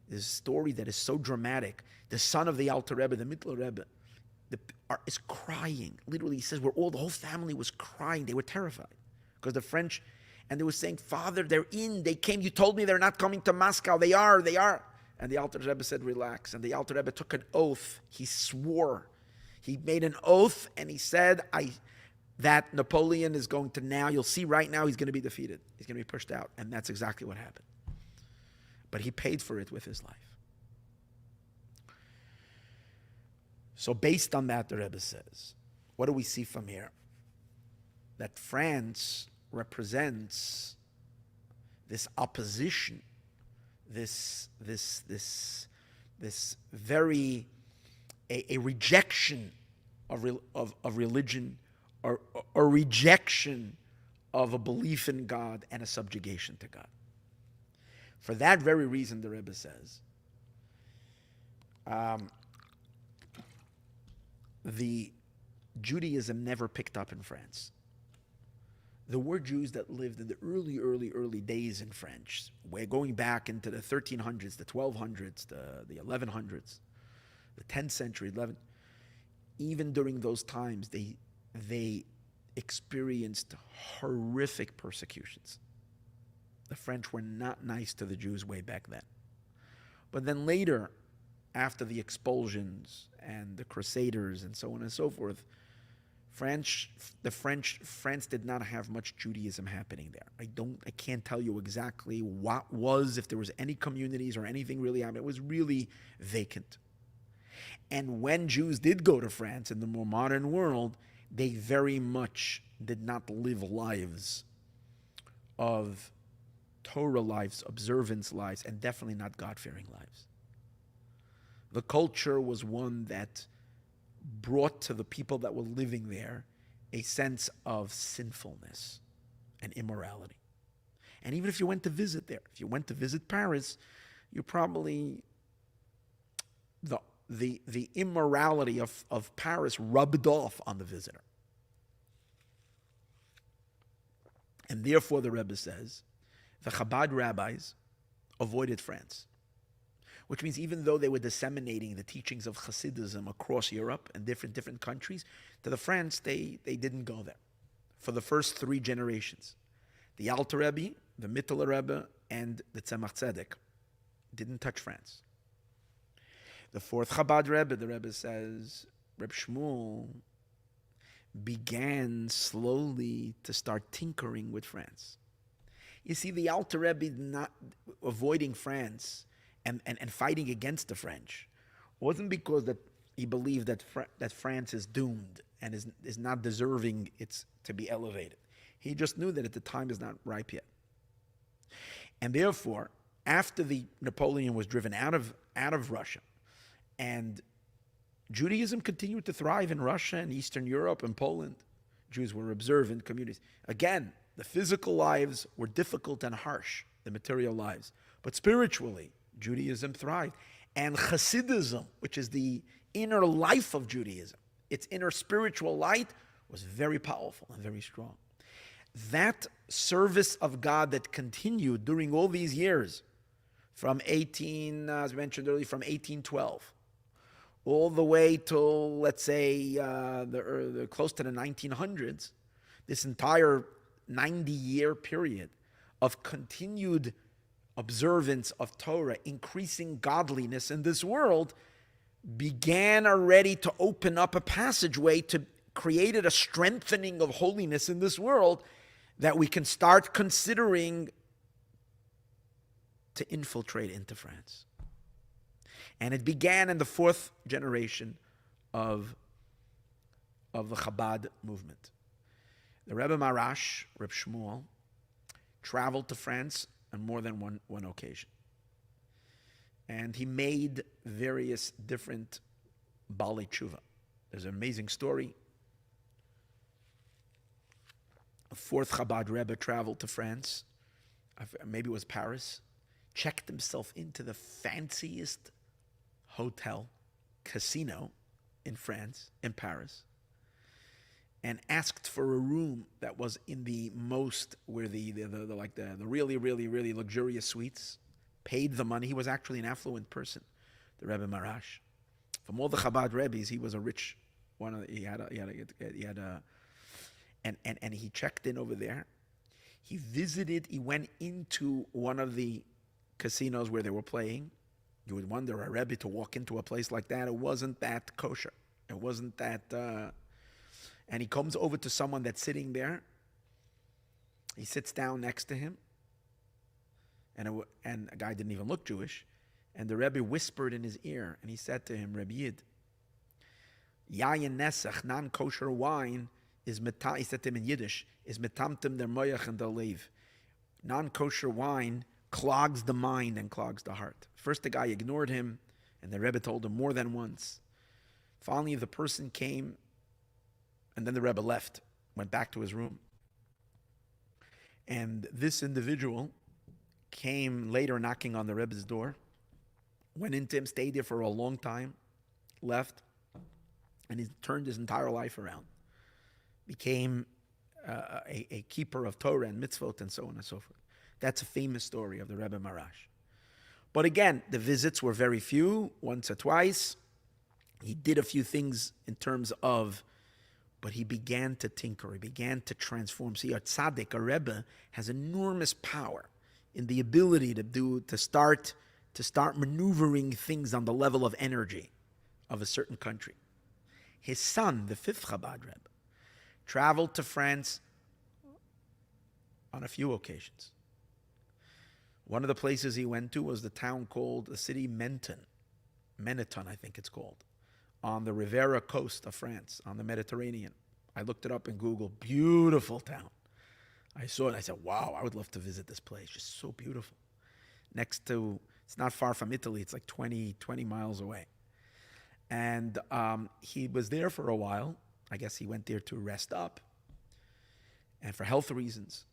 Speaker 1: there's a story that is so dramatic. The son of the Alter Rebbe, the Mittler Rebbe, is crying. Literally, he says, the whole family was crying. They were terrified because the French, and they were saying, Father, they came. You told me they're not coming to Moscow. They are. And the Alter Rebbe said, relax. And the Alter Rebbe took an oath. He swore. He made an oath, and he said, that Napoleon is going to now, you'll see right now, he's going to be defeated. He's going to be pushed out. And that's exactly what happened. But he paid for it with his life. So based on that, the Rebbe says, what do we see from here? That France represents this opposition, this very, a rejection of religion, or a rejection of a belief in God and a subjugation to God. For that very reason, the Rebbe says, the Judaism never picked up in France. There were Jews that lived in the early days in France. We're going back into the 1300s, the 1200s, the 1100s, the 10th century, 11th. Even during those times, they experienced horrific persecutions. The French were not nice to the Jews way back then. But then later, after the expulsions and the Crusaders and so on and so forth, France did not have much Judaism happening there. I can't tell you exactly what was, if there was any communities or anything really happening. It was really vacant. And when Jews did go to France in the more modern world, they very much did not live lives of Torah lives, observance lives, and definitely not God-fearing lives. The culture was one that brought to the people that were living there a sense of sinfulness and immorality. And even if you went to visit there, if you went to visit Paris, you probably, the immorality of Paris rubbed off on the visitor. And therefore, the Rebbe says, the Chabad rabbis avoided France. Which means even though they were disseminating the teachings of Hasidism across Europe and different countries, to the France, they didn't go there for the first 3 generations. The Alter Rebbe, the Mittler Rebbe, and the Tzemach Tzedek didn't touch France. The 4th Chabad Rebbe, the Rebbe says, Reb Shmuel began slowly to start tinkering with France. You see, the Alter Rebbe not avoiding France and fighting against the French wasn't because that he believed that France is doomed and is not deserving to be elevated. He just knew that at the time is not ripe yet. And therefore, after the Napoleon was driven out of Russia, and Judaism continued to thrive in Russia and Eastern Europe and Poland, Jews were observant communities. Again, the physical lives were difficult and harsh, the material lives, but spiritually, Judaism thrived. And Hasidism, which is the inner life of Judaism, its inner spiritual light, was very powerful and very strong. That service of God that continued during all these years, from as we mentioned earlier, from 1812, all the way till, let's say, close to the 1900s, this entire 90-year period of continued observance of Torah, increasing godliness in this world, began already to open up a passageway to created a strengthening of holiness in this world that we can start considering to infiltrate into France. And it began in the fourth generation of the Chabad movement. The Rebbe Marash, Reb Shmuel, traveled to France on more than one occasion. And he made various different Balei Tshuva. There's an amazing story. A fourth Chabad Rebbe traveled to France, maybe it was Paris, checked himself into the fanciest hotel, casino in France, in Paris, and asked for a room that was in the most, where the really, really, really luxurious suites, paid the money. He was actually an affluent person, the Rebbe Marash. From all the Chabad Rebbes, he was a rich one. And he checked in over there. He went into one of the casinos where they were playing. You would wonder, a Rebbe to walk into a place like that, it wasn't that kosher. It wasn't that, and he comes over to someone that's sitting there. He sits down next to him, and a guy didn't even look Jewish, and the Rebbe whispered in his ear, and he said to him, Rebbe Yid, Yayin Nesach, non-kosher wine, he said to him in Yiddish, is metamtim der moyach and der leiv. Non-kosher wine clogs the mind and clogs the heart. First the guy ignored him, and the Rebbe told him more than once. Finally the person came, and then the Rebbe left, went back to his room. And this individual came later knocking on the Rebbe's door, went into him, stayed there for a long time, left, and he turned his entire life around. Became a keeper of Torah and mitzvot and so on and so forth. That's a famous story of the Rebbe Marash. But again, the visits were very few, once or twice. He did a few things in terms of, but he began to tinker, he began to transform. See, a tzaddik, a Rebbe, has enormous power in the ability to start maneuvering things on the level of energy of a certain country. His son, the fifth Chabad Rebbe, traveled to France on a few occasions. One of the places he went to was the city Menton, I think it's called, on the Riviera coast of France, on the Mediterranean. I looked it up in Google. Beautiful town. I saw it. I said, wow, I would love to visit this place. Just so beautiful. It's not far from Italy. It's like 20 miles away. And he was there for a while. I guess he went there to rest up and for health reasons.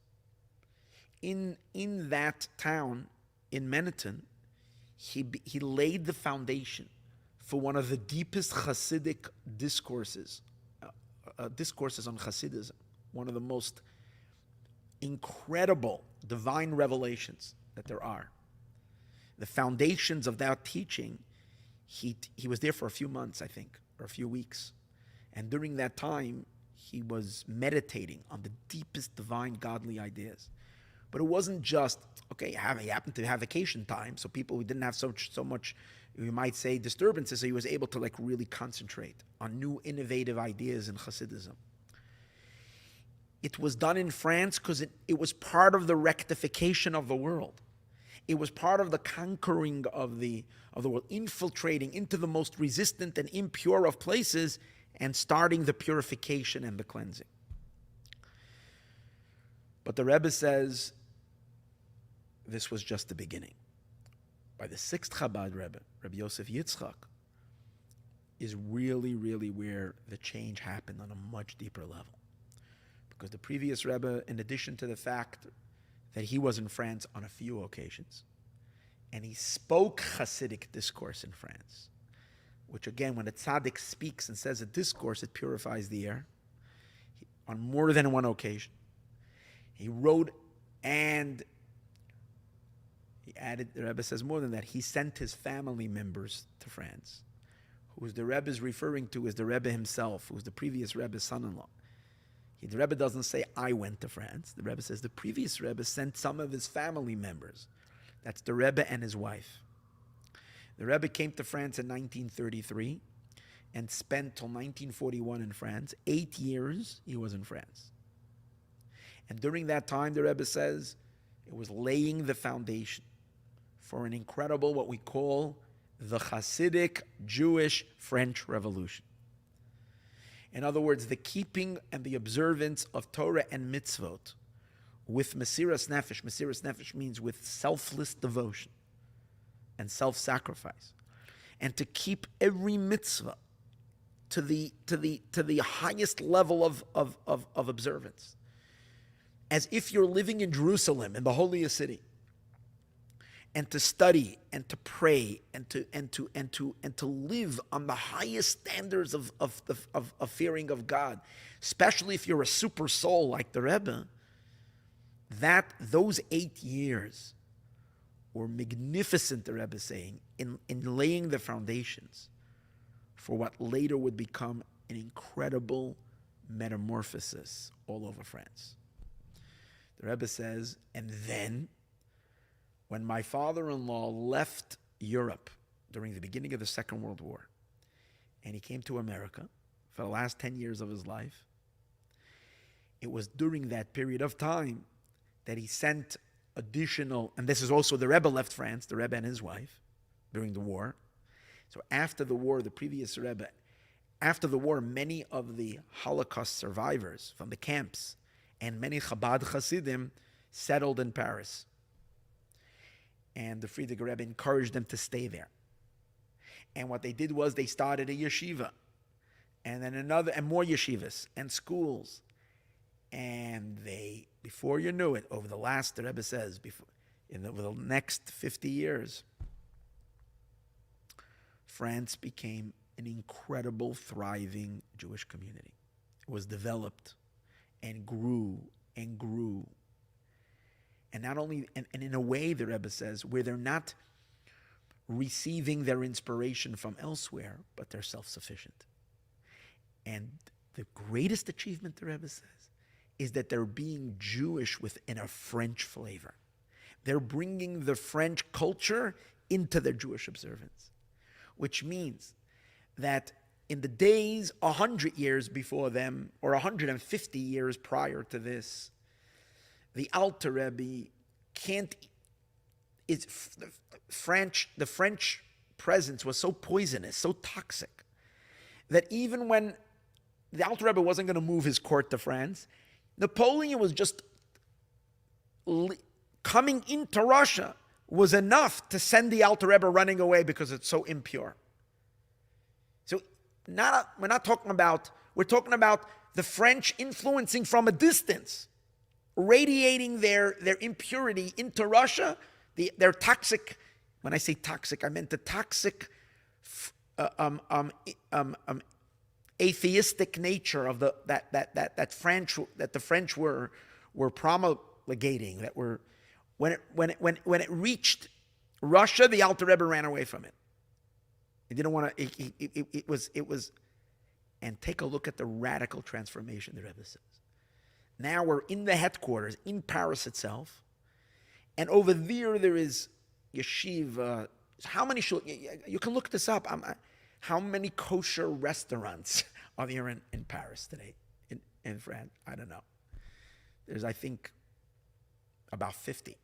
Speaker 1: In that town, in Menton, he laid the foundation for one of the deepest Hasidic discourses on Hasidism, one of the most incredible divine revelations that there are. The foundations of that teaching, he was there for a few months, I think, or a few weeks. And during that time, he was meditating on the deepest divine godly ideas. But it wasn't just, okay, he happened to have vacation time, so people who didn't have so much, you might say, disturbances, so he was able to really concentrate on new innovative ideas in Hasidism. It was done in France because it was part of the rectification of the world. It was part of the conquering of the world, infiltrating into the most resistant and impure of places and starting the purification and the cleansing. But the Rebbe says this was just the beginning. By the sixth Chabad Rebbe, Rabbi Yosef Yitzchak, is really, really where the change happened on a much deeper level. Because the previous Rebbe, in addition to the fact that he was in France on a few occasions, and he spoke Hasidic discourse in France, which again, when a tzaddik speaks and says a discourse, it purifies the air. On more than one occasion, he wrote, and he added, the Rebbe says more than that, he sent his family members to France, who the Rebbe is referring to as the Rebbe himself, who was the previous Rebbe's son-in-law. The Rebbe doesn't say, I went to France. The Rebbe says the previous Rebbe sent some of his family members. That's the Rebbe and his wife. The Rebbe came to France in 1933 and spent till 1941 in France. 8 years he was in France. And during that time, the Rebbe says, it was laying the foundation for an incredible, what we call the Hasidic Jewish French Revolution. In other words, the keeping and the observance of Torah and mitzvot with Mesiras Nefesh. Mesiras Nefesh means with selfless devotion and self-sacrifice. And to keep every mitzvah to the highest level of observance. As if you're living in Jerusalem, in the holiest city. And to study and to pray and to live on the highest standards of fearing of God, especially if you're a super soul like the Rebbe, that those 8 years were magnificent, the Rebbe is saying, in laying the foundations for what later would become an incredible metamorphosis all over France. The Rebbe says, and then, when my father-in-law left Europe during the beginning of the Second World War, and he came to America for the last 10 years of his life, it was during that period of time that he sent additional, and this is also the Rebbe left France, the Rebbe and his wife, during the war. So after the war, the previous Rebbe, after the war, many of the Holocaust survivors from the camps and many Chabad Hasidim settled in Paris. And the Frierdiker Rebbe encouraged them to stay there. And what they did was they started a yeshiva, and then another, and more yeshivas, and schools. And they, before you knew it, over the last, the Rebbe says, over the next 50 years, France became an incredible, thriving Jewish community. It was developed and grew and grew. And not only, and in a way, the Rebbe says, where they're not receiving their inspiration from elsewhere, but they're self-sufficient. And the greatest achievement, the Rebbe says, is that they're being Jewish within a French flavor. They're bringing the French culture into their Jewish observance, which means that in the days 100 years before them, or 150 years prior to this, the Alter Rebbe the French presence was so poisonous, so toxic, that even when the Alter Rebbe wasn't going to move his court to France, Napoleon was just coming into Russia was enough to send the Alter Rebbe running away because it's so impure. So we're talking about the French influencing from a distance, radiating their impurity into Russia, their toxic, when I say toxic, I meant the toxic atheistic nature of that the French were promulgating, that were when it reached Russia, the Alter Rebbe ran away from it. He didn't want to. It was, and take a look at the radical transformation the Rebbe says. Now we're in the headquarters in Paris itself, and over there is yeshiva. How many? You can look this up. How many kosher restaurants are there in Paris today? In France, I don't know. There's, I think, about 50.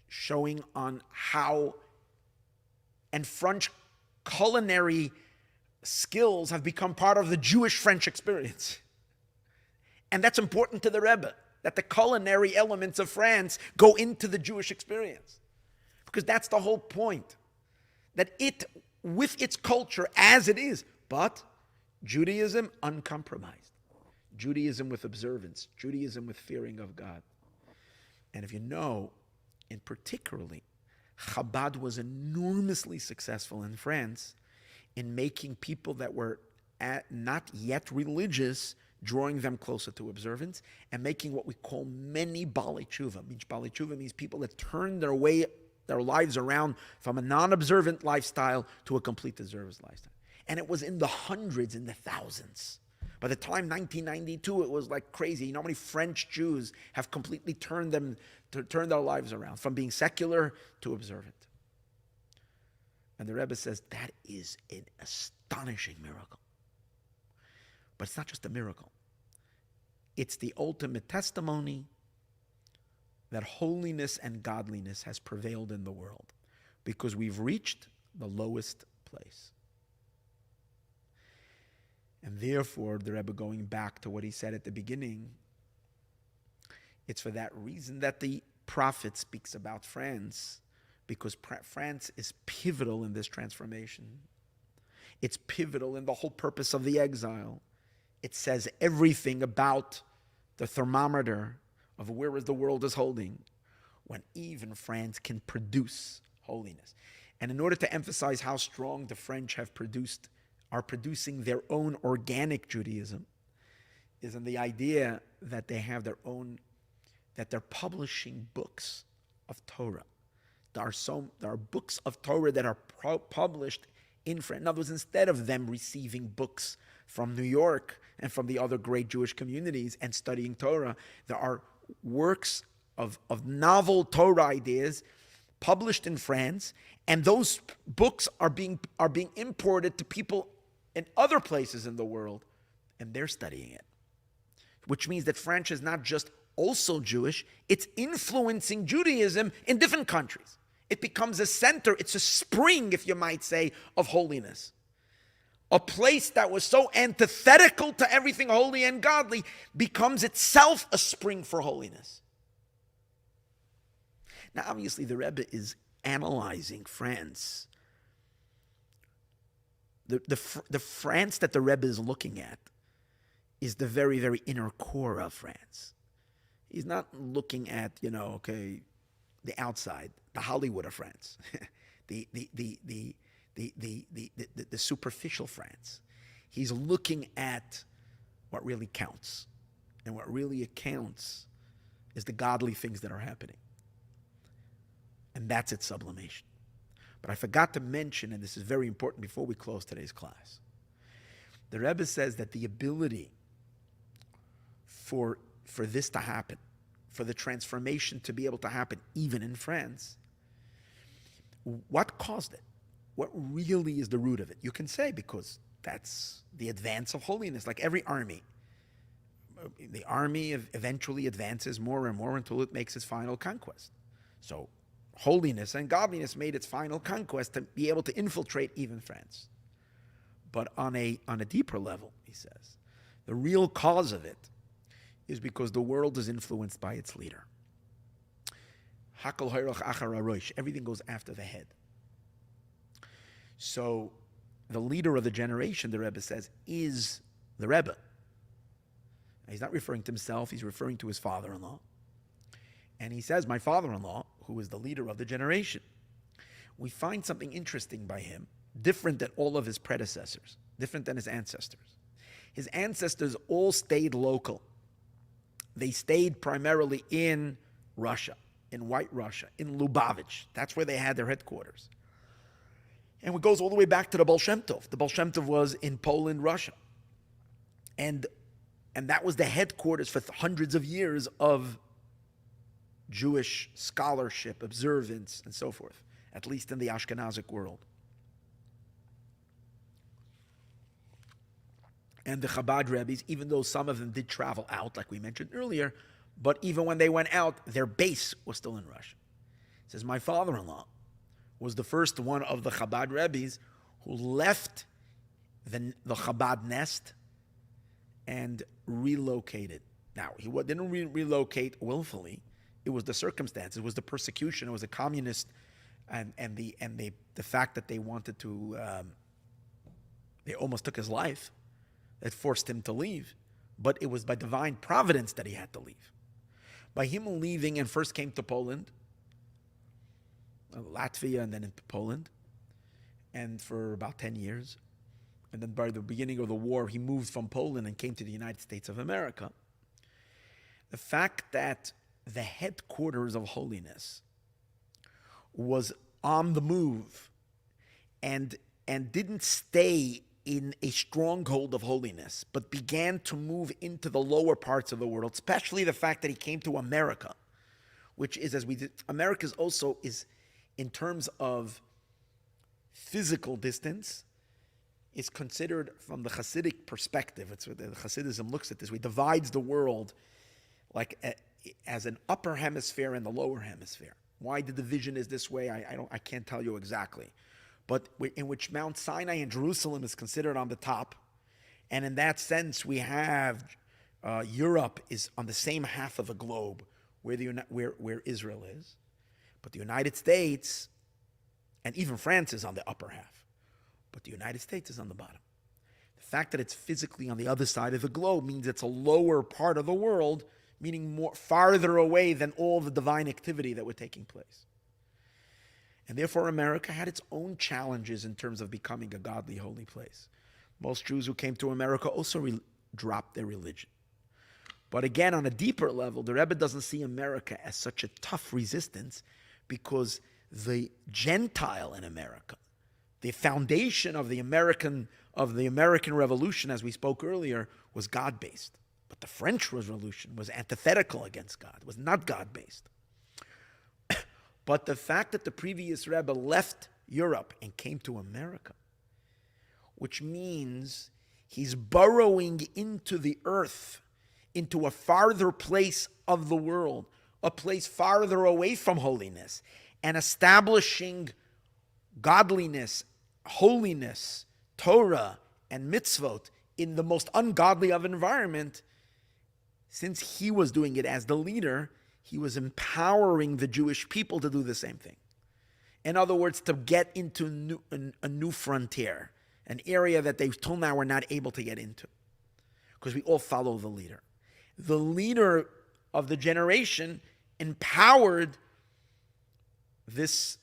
Speaker 1: Showing on how, and French culinary skills have become part of the Jewish French experience. And that's important to the Rebbe, that the culinary elements of France go into the Jewish experience. Because that's the whole point. That it, with its culture as it is, but Judaism uncompromised. Judaism with observance. Judaism with fearing of God. And if you know, in particularly, Chabad was enormously successful in France in making people that were not yet religious, drawing them closer to observance, and making what we call many Balei Tshuva. Balei Tshuva means people that turn their lives around from a non-observant lifestyle to a complete observance lifestyle. And it was in the hundreds, in the thousands. By the time 1992, it was like crazy. You know how many French Jews have completely turned their lives around from being secular to observant. And the Rebbe says that is an astonishing miracle. But it's not just a miracle. It's the ultimate testimony that holiness and godliness has prevailed in the world because we've reached the lowest place. And therefore, the Rebbe, going back to what he said at the beginning, it's for that reason that the prophet speaks about France, because France is pivotal in this transformation. It's pivotal in the whole purpose of the exile. It says everything about the thermometer of where the world is holding, when even France can produce holiness. And in order to emphasize how strong the French are producing their own organic Judaism, is in the idea that they have their own, that they're publishing books of Torah. There are books of Torah that are published in French. In other words, instead of them receiving books from New York and from the other great Jewish communities and studying Torah, there are works of novel Torah ideas published in France, and those books are being imported to people in other places in the world, and they're studying it. Which means that French is not just also Jewish, it's influencing Judaism in different countries. It becomes a center, it's a spring, if you might say, of holiness. A place that was so antithetical to everything holy and godly becomes itself a spring for holiness. Now, obviously, the Rebbe is analyzing France. The France that the Rebbe is looking at is the very, very inner core of France. He's not looking at, the outside, the Hollywood of France, the superficial France. He's looking at what really counts. And what really counts is the godly things that are happening. And that's its sublimation. But I forgot to mention, and this is very important before we close today's class, the Rebbe says that the ability for this to happen, for the transformation to be able to happen even in France, what caused it? What really is the root of it? You can say because that's the advance of holiness, like every army. The army eventually advances more and more until it makes its final conquest. So holiness and godliness made its final conquest to be able to infiltrate even France. But on a deeper level, he says, the real cause of it is because the world is influenced by its leader. Everything goes after the head. So the leader of the generation, the Rebbe says, is the Rebbe. He's not referring to himself, he's referring to his father-in-law. And he says, my father-in-law, who is the leader of the generation, we find something interesting by him, different than all of his predecessors, different than his ancestors. His ancestors all stayed local. They stayed primarily in Russia, in White Russia, in Lubavitch. That's where they had their headquarters. And it goes all the way back to the Baal Shem Tov. The Baal Shem Tov was in Poland, Russia. And that was the headquarters for hundreds of years of Jewish scholarship, observance, and so forth, at least in the Ashkenazic world. And the Chabad Rebbes, even though some of them did travel out, like we mentioned earlier, but even when they went out, their base was still in Russia. It says, my father-in-law was the first one of the Chabad Rebbes who left the Chabad nest and relocated. Now, he didn't relocate willfully. It was the circumstances, it was the persecution, it was the communist, and the fact that they wanted to, they almost took his life, that forced him to leave. But it was by divine providence that he had to leave. By him leaving and first came to Poland, Latvia, and then into Poland, and for about 10 years. And then by the beginning of the war, he moved from Poland and came to the United States of America. The fact that the headquarters of holiness was on the move and didn't stay in a stronghold of holiness, but began to move into the lower parts of the world, especially the fact that he came to America, which is, as we did, America is also, is in terms of physical distance is considered from the Hasidic perspective. It's what the Hasidism looks at this. We divides the world as an upper hemisphere and the lower hemisphere. Why the division is this way, I can't tell you exactly. But in which Mount Sinai and Jerusalem is considered on the top, and in that sense we have Europe is on the same half of the globe where Israel is, but the United States and even France is on the upper half, but the United States is on the bottom. The fact that it's physically on the other side of the globe means it's a lower part of the world, meaning more farther away than all the divine activity that were taking place. And therefore America had its own challenges in terms of becoming a godly, holy place. Most Jews who came to America also dropped their religion. But again, on a deeper level, the Rebbe doesn't see America as such a tough resistance because the Gentile in America, the foundation of the American Revolution, as we spoke earlier, was God-based. But the French Revolution was antithetical against God. It was not God-based. But the fact that the previous Rebbe left Europe and came to America, which means he's burrowing into the earth, into a farther place of the world, a place farther away from holiness, and establishing godliness, holiness, Torah, and mitzvot in the most ungodly of environment. Since he was doing it as the leader, he was empowering the Jewish people to do the same thing. In other words, to get into a new frontier, an area that they till now were not able to get into, because we all follow the leader. The leader of the generation empowered this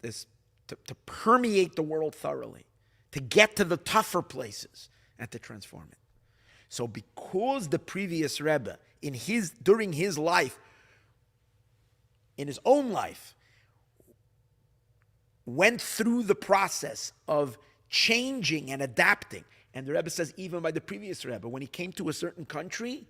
Speaker 1: to permeate the world thoroughly, to get to the tougher places and to transform it. So because the previous Rebbe, during his life, in his own life, went through the process of changing and adapting, and the Rebbe says even by the previous Rebbe, when he came to a certain country,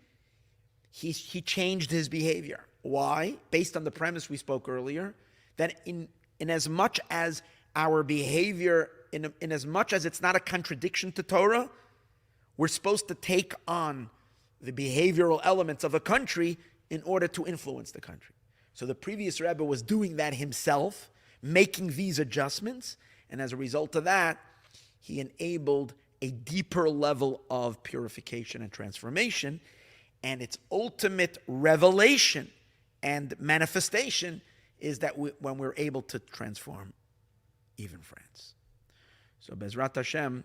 Speaker 1: he changed his behavior. Why? Based on the premise we spoke earlier, that in as much as our behavior, in as much as it's not a contradiction to Torah, we're supposed to take on the behavioral elements of a country in order to influence the country. So the previous Rebbe was doing that himself, making these adjustments, and as a result of that, he enabled a deeper level of purification and transformation, and its ultimate revelation and manifestation is that when we're able to transform even France. So Bezrat Hashem,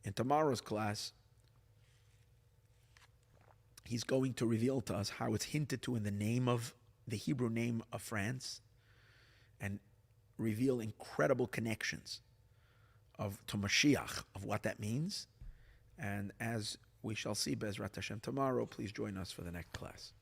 Speaker 1: in tomorrow's class, he's going to reveal to us how it's hinted to in the Hebrew name of France, and reveal incredible connections to Moshiach, of what that means. And as we shall see Bezrat Hashem tomorrow, please join us for the next class.